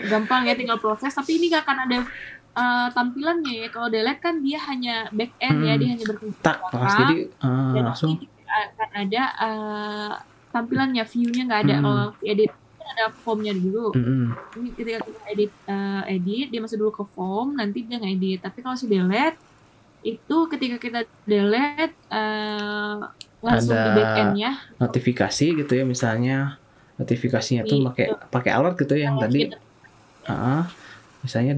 Gampang ya, tinggal proses, tapi ini gak akan ada tampilannya ya. Kalau delete kan dia hanya back end ya, dia hanya berfungsi. Jadi langsung akan ada tampilannya, view-nya nggak ada. Kalau edit kan ada formnya dulu. Ini ketika kita edit dia masuk dulu ke form, nanti dia ngedit. Tapi kalau si delete itu ketika kita delete langsung Ada di back end-nya. notifikasi gitu ya, misalnya notifikasinya tuh Gitu. pakai alert gitu yang tadi. Gitu. Misalnya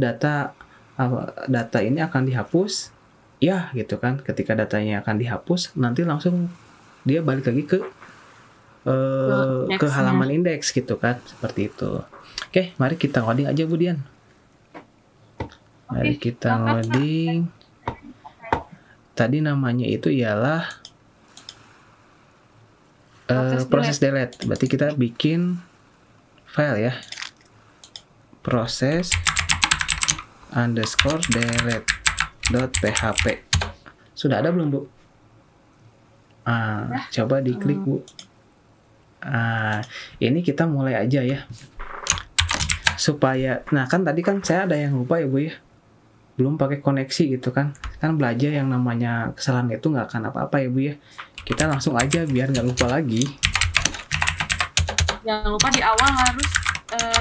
data ini akan dihapus, ya gitu kan. Ketika datanya akan dihapus, nanti langsung dia balik lagi ke halaman indeks gitu kan, seperti itu. Oke, mari kita ngoding aja Bu Dian. Mari kita ngoding. Tadi namanya itu ialah proses delete. Berarti kita bikin file ya, proses _delete.php. Sudah ada belum Bu? Coba diklik Bu. Ini kita mulai aja ya, supaya, nah kan tadi kan saya ada yang lupa ya Bu ya, belum pakai koneksi gitu kan belajar yang namanya kesalahan itu nggak akan apa-apa ya Bu ya. Kita langsung aja biar nggak lupa lagi. Jangan lupa di awal harus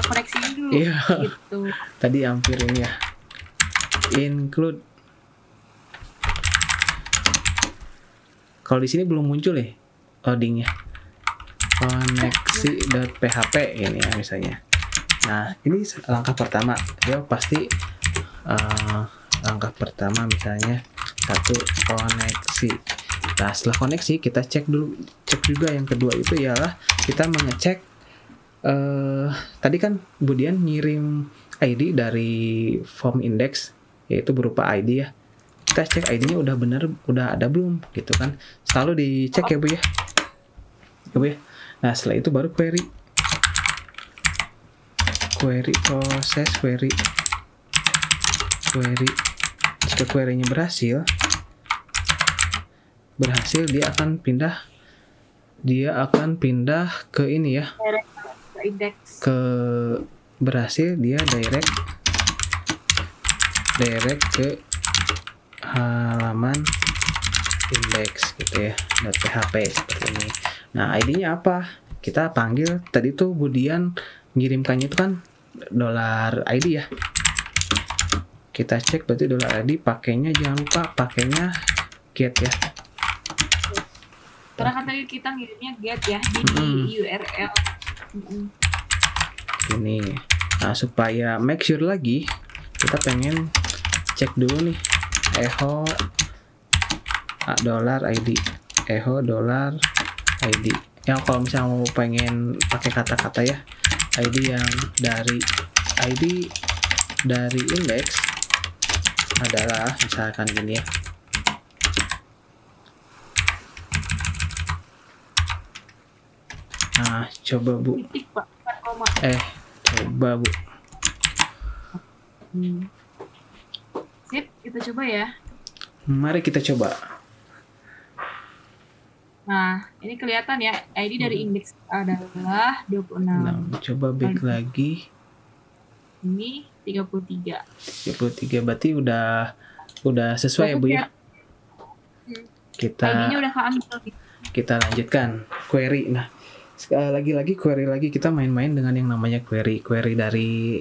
koreksi dulu. Iya. Gitu. Tadi hampir ini ya. Include. Kalau di sini belum muncul ya loadingnya. Koneksi.php ini ya misalnya. Nah ini langkah pertama. Dia pasti langkah pertama misalnya satu koneksi. Nah setelah koneksi kita cek juga yang kedua itu ialah kita mengecek tadi kan Bu Dian ngirim ID dari form index, yaitu berupa ID ya. Kita cek ID-nya udah bener, udah ada belum gitu kan. Selalu dicek ya Bu ya. Nah setelah itu baru query proses query. Jika query-nya berhasil dia akan pindah ke ini ya, ke berhasil dia direct ke halaman index gitu ya, .php seperti ini. Nah ID-nya apa? Kita panggil, tadi tuh Bu Dian ngirimkannya itu kan $ID ya. Kita cek berarti $ID, pakainya jangan lupa pakainya get ya. Karena kan tadi kita ngirimnya get ya di URL. Ini. Nah supaya make sure lagi, kita pengen cek dulu nih echo $ID yang kalau misalnya mau pengen pakai kata-kata ya, ID dari index adalah misalkan gini ya. Nah coba Bu, coba Bu. Sip, kita coba ya. Mari kita coba. Nah, ini kelihatan ya, ID dari indeks adalah 26. Nah, coba back lagi. Ini 33. 33 berarti udah sesuai ya Bu ya. ID-nya udah keambil. Kita lanjutkan query. Nah, lagi-lagi query lagi, kita main-main dengan yang namanya query dari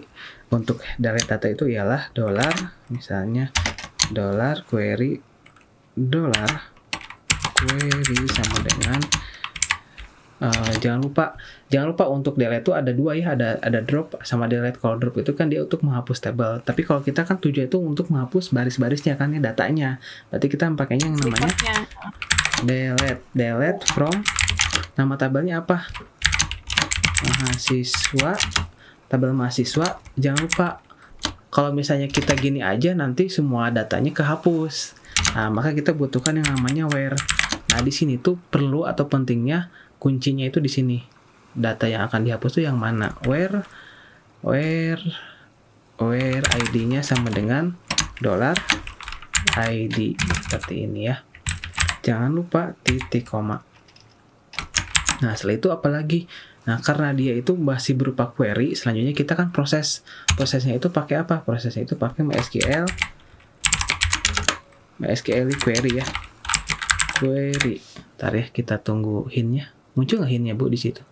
untuk delete data itu ialah misalnya $query sama dengan jangan lupa untuk delete itu ada dua ya, ada drop sama delete. Kalau drop itu kan dia untuk menghapus tabel, tapi kalau kita kan tujuan itu untuk menghapus baris-barisnya kan ya, datanya. Berarti kita pakainya yang namanya delete from, nama tabelnya apa, tabel mahasiswa. Jangan lupa kalau misalnya kita gini aja nanti semua datanya kehapus. Nah maka kita butuhkan yang namanya where. Nah di sini tuh perlu atau pentingnya kuncinya itu di sini. Data yang akan dihapus tuh yang mana? Where ID-nya sama dengan $ID seperti ini ya. Jangan lupa titik koma. Nah setelah itu apalagi? Nah karena dia itu masih berupa query, selanjutnya kita kan prosesnya itu pakai apa? Prosesnya itu pakai MySQL query ya. Query. Ntar ya kita tunggu hint-nya. Muncul nggak hint-nya Bu di situ?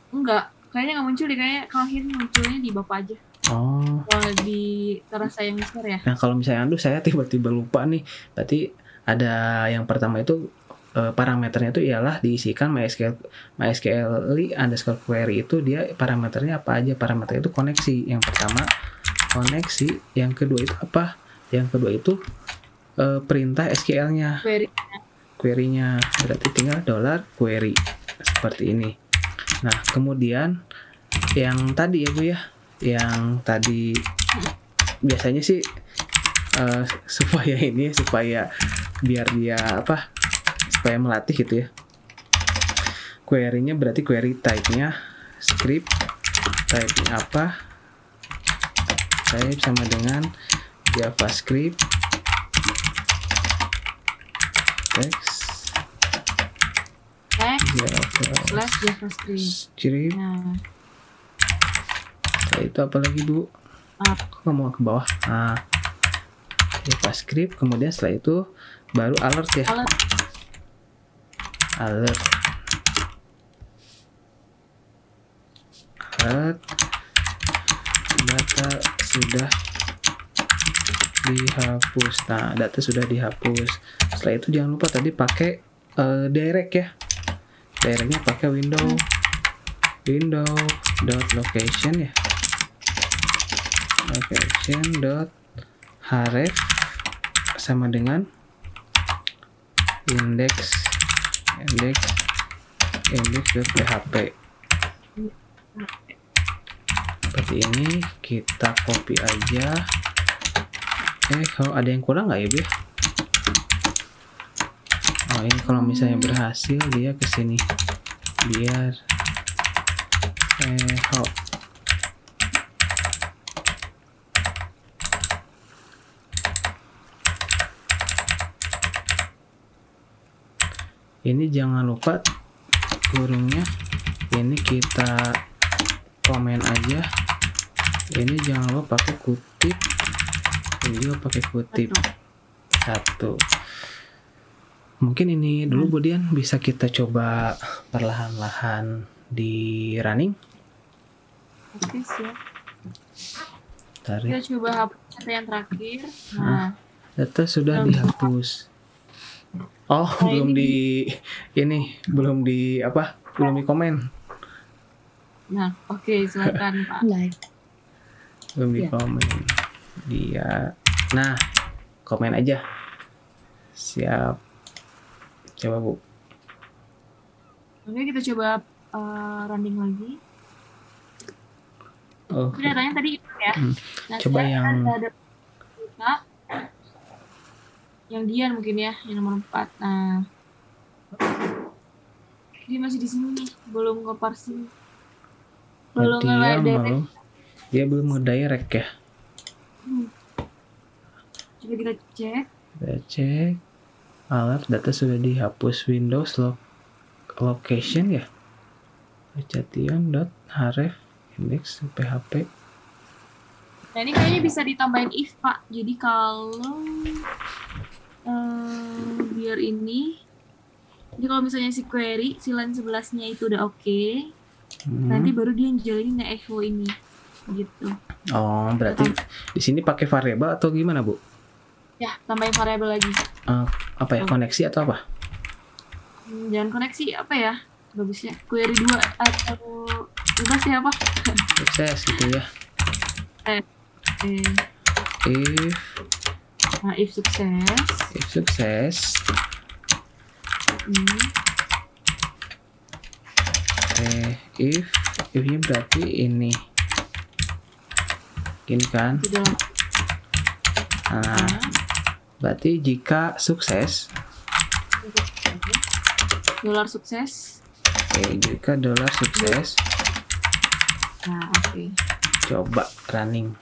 Enggak, kayaknya nggak muncul deh. Kayaknya kalau hint munculnya di Bapak aja. Oh. Kalau di terasa yang besar ya. Nah, kalau misalnya saya tiba-tiba lupa nih, berarti ada yang pertama itu parameternya itu ialah diisikan MySQL query itu dia parameternya apa aja? Parameternya itu koneksi. Yang pertama koneksi, yang kedua itu apa? Yang kedua itu perintah SQL-nya, query-nya. Berarti tinggal $query seperti ini. Nah, kemudian yang tadi ya Bu ya, yang tadi biasanya sih supaya biar dia supaya melatih gitu ya, query-nya berarti query type-nya script, type-nya apa, type sama dengan JavaScript, text JavaScript. Nah, setelah itu apa lagi Bu? Kok nggak mau ke bawah? Nah, JavaScript, kemudian setelah itu baru alert ya. Alert data sudah dihapus. Nah, data sudah dihapus. Setelah itu jangan lupa tadi pakai direct ya. Directnya pakai window.location ya. Location.href sama dengan index.php. Seperti ini, kita copy aja. Kalau ada yang kurang nggak ya Bu? Oh, ini kalau misalnya berhasil dia kesini biar ini jangan lupa kurungnya ini kita komen aja. Ini jangan lupa pakai kutip, ini juga pakai kutip satu. Mungkin ini dulu Bu Dian, bisa kita coba perlahan-lahan di running. Oke, siap. Tarik. Kita coba hapus data yang terakhir. Nah, data sudah dihapus. Oh, belum di komen. Nah, oke, silakan Pak. Belum di komen. Dia. Nah, komen aja. Siap. Coba Bu. Oke, kita coba running lagi. Oh. Datanya tadi itu ya. Nah, coba yang ada yang Dian mungkin ya, yang nomor 4. Nah, dia masih di sini nih, belum nge-parsing. Dia belum nge-direct ya. Coba kita cek. Alert data sudah dihapus Windows location ya. Catian.href index.php. Nah, ini kayaknya bisa ditambahin if Pak. Jadi kalau biar ini, jadi kalau misalnya si query si line 11-nya itu udah oke, nanti baru dia jalanin nge-echo ini gitu. Oh, berarti di sini pakai variabel atau gimana Bu? Ya, tambahin variabel lagi. Koneksi atau apa? Jangan koneksi, apa ya bagusnya? Query 2 atau bebas ya apa? Sukses gitu ya. If sukses. If-nya berarti ini. Gini kan? Nah, berarti jika sukses. $sukses. Jika $sukses. Nah, oke. Coba running.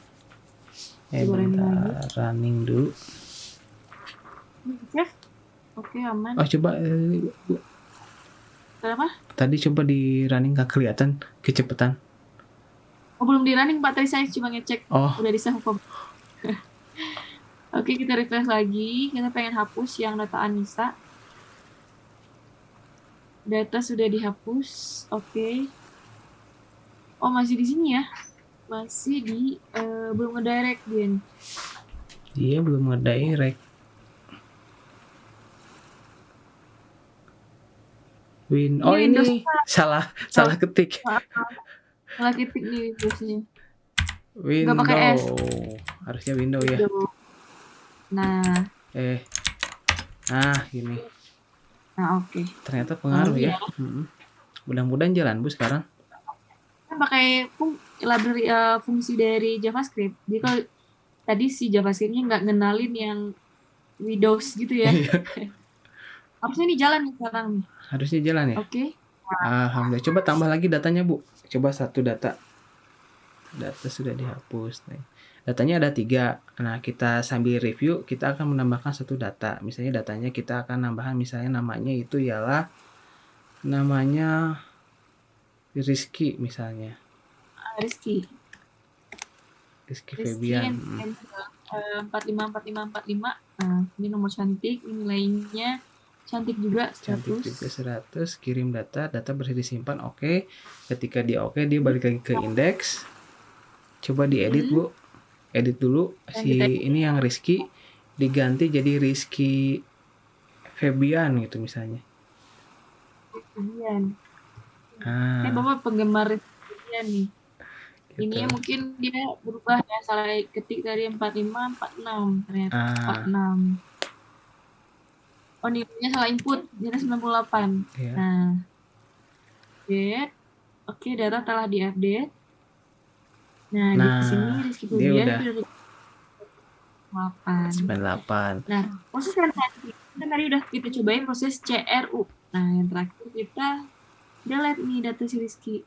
Running dulu. Oke, aman. Oh, coba Kenapa? Tadi coba di running gak kelihatan kecepatan. Oh, belum di running Pak, tadi saya cuma ngecek. Oh. Udah di save. Oke, kita refresh lagi. Kita pengen hapus yang data Anissa. Data sudah dihapus. Oke. Oh, masih di sini ya. masih di belum ngedirect Din. Dia belum ngedirect. Oh Windows ini salah ketik. salah ketik nih Windowsnya. Nggak pakai Window. S. Harusnya window ya. Nah, gini. nah oke. Ternyata pengaruh ya. Mudah-mudahan jalan Bu sekarang. Kan pakai library fungsi dari JavaScript. Jadi kalau tadi si JavaScript-nya nggak ngenalin yang Windows gitu ya. Harusnya ini jalan nih sekarang. Harusnya jalan ya. Oke. Alhamdulillah. Coba tambah lagi datanya Bu. Coba satu data. Data sudah dihapus. Datanya ada 3. Nah, kita sambil review, kita akan menambahkan satu data. Misalnya datanya kita akan nambahkan, misalnya namanya itu ialah namanya Rizky misalnya. Rizky Febian. 454545. Ini nomor cantik, ini nilainya cantik juga 100. Cantik juga 100. Kirim data berhasil disimpan. Oke. Ketika dia oke, dia balik lagi ke indeks. Coba diedit Bu. Edit dulu ini yang Rizky diganti jadi Rizky Febian gitu misalnya. Febian. Bapak penggemar Febian nih. Gitu. Ini mungkin dia berubah ya, salah ketik dari 4546 ternyata 46. Oh, nilainya salah input, jadi 98. Yeah. Nah, oke, data telah diupdate. Nah, di sini Rizky Febian udah 98. Nah, proses yang tadi udah kita cobain proses CRU. Nah, yang terakhir kita delete nih data si Rizky.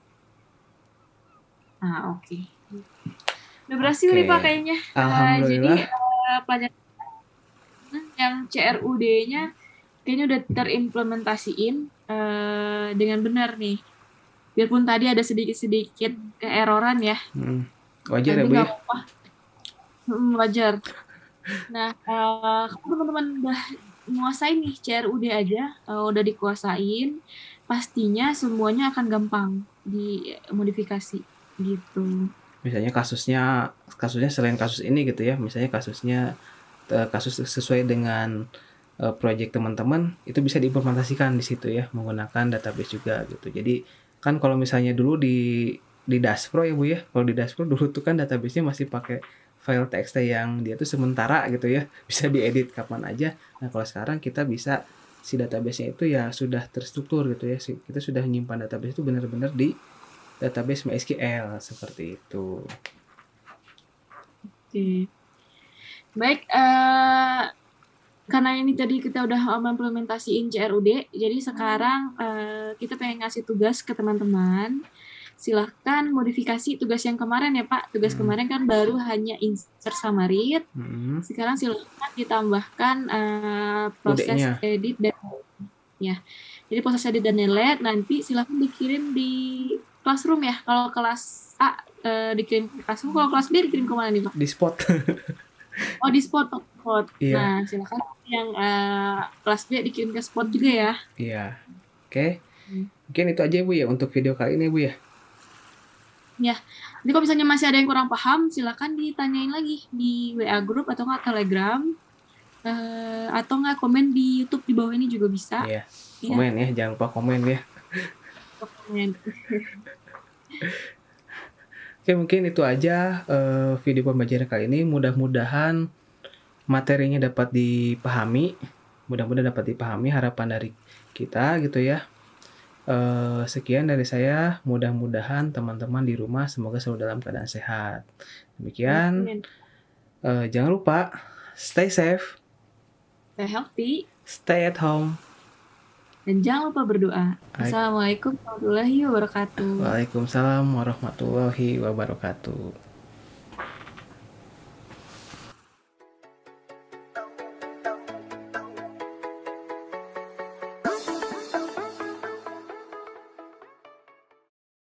Nah, oke. Udah berhasil nih Pak kayaknya. Alhamdulillah. Jadi pelajaran yang CRUD-nya kayaknya udah terimplementasiin dengan benar nih. Biarpun tadi ada sedikit-sedikit keeroran ya. Wajar ya Bu ya? Wajar. Nah, kalau teman-teman udah menguasai nih CRUD aja, udah dikuasain, pastinya semuanya akan gampang dimodifikasi gitu. Misalnya kasusnya selain kasus ini gitu ya, misalnya kasus sesuai dengan project teman-teman, itu bisa diimplementasikan di situ ya, menggunakan database juga gitu. Jadi kan kalau misalnya dulu di Dashpro ya Bu ya, kalau di Dashpro dulu tuh kan database-nya masih pakai file TXT yang dia tuh sementara gitu ya, bisa diedit kapan aja. Nah kalau sekarang kita bisa si database-nya itu ya sudah terstruktur gitu ya, kita sudah menyimpan database itu benar-benar di database MySQL seperti itu. Oke. Baik, karena ini tadi kita udah mengimplementasiin CRUD, jadi sekarang kita pengen ngasih tugas ke teman-teman. Silahkan modifikasi tugas yang kemarin ya Pak. Tugas kemarin kan baru hanya insert summary. Sekarang silahkan ditambahkan proses edit dan ya. Jadi proses edit dan delete nanti silahkan dikirim di Classroom ya. Kalau kelas A dikirim ke Classroom, kalau kelas B dikirim ke mana nih Pak? Di Spot. Oh di Spot. Iya. Nah silakan yang kelas B dikirim ke Spot juga ya. Iya. Oke. Mungkin itu aja Bu ya untuk video kali ini Bu ya. Ya. Jadi kalau misalnya masih ada yang kurang paham, silakan ditanyain lagi di WA group atau nggak Telegram. Atau nggak komen di YouTube di bawah ini juga bisa. Iya. Komen ya, jangan lupa komen ya. Oke, mungkin itu aja video pembelajaran kali ini. Mudah-mudahan materinya dapat dipahami. Harapan dari kita gitu ya. Sekian dari saya. Mudah-mudahan teman-teman di rumah semoga selalu dalam keadaan sehat. Demikian. Jangan lupa stay safe, stay healthy, stay at home. Dan jangan lupa berdoa. Assalamualaikum warahmatullahi wabarakatuh. Waalaikumsalam warahmatullahi wabarakatuh.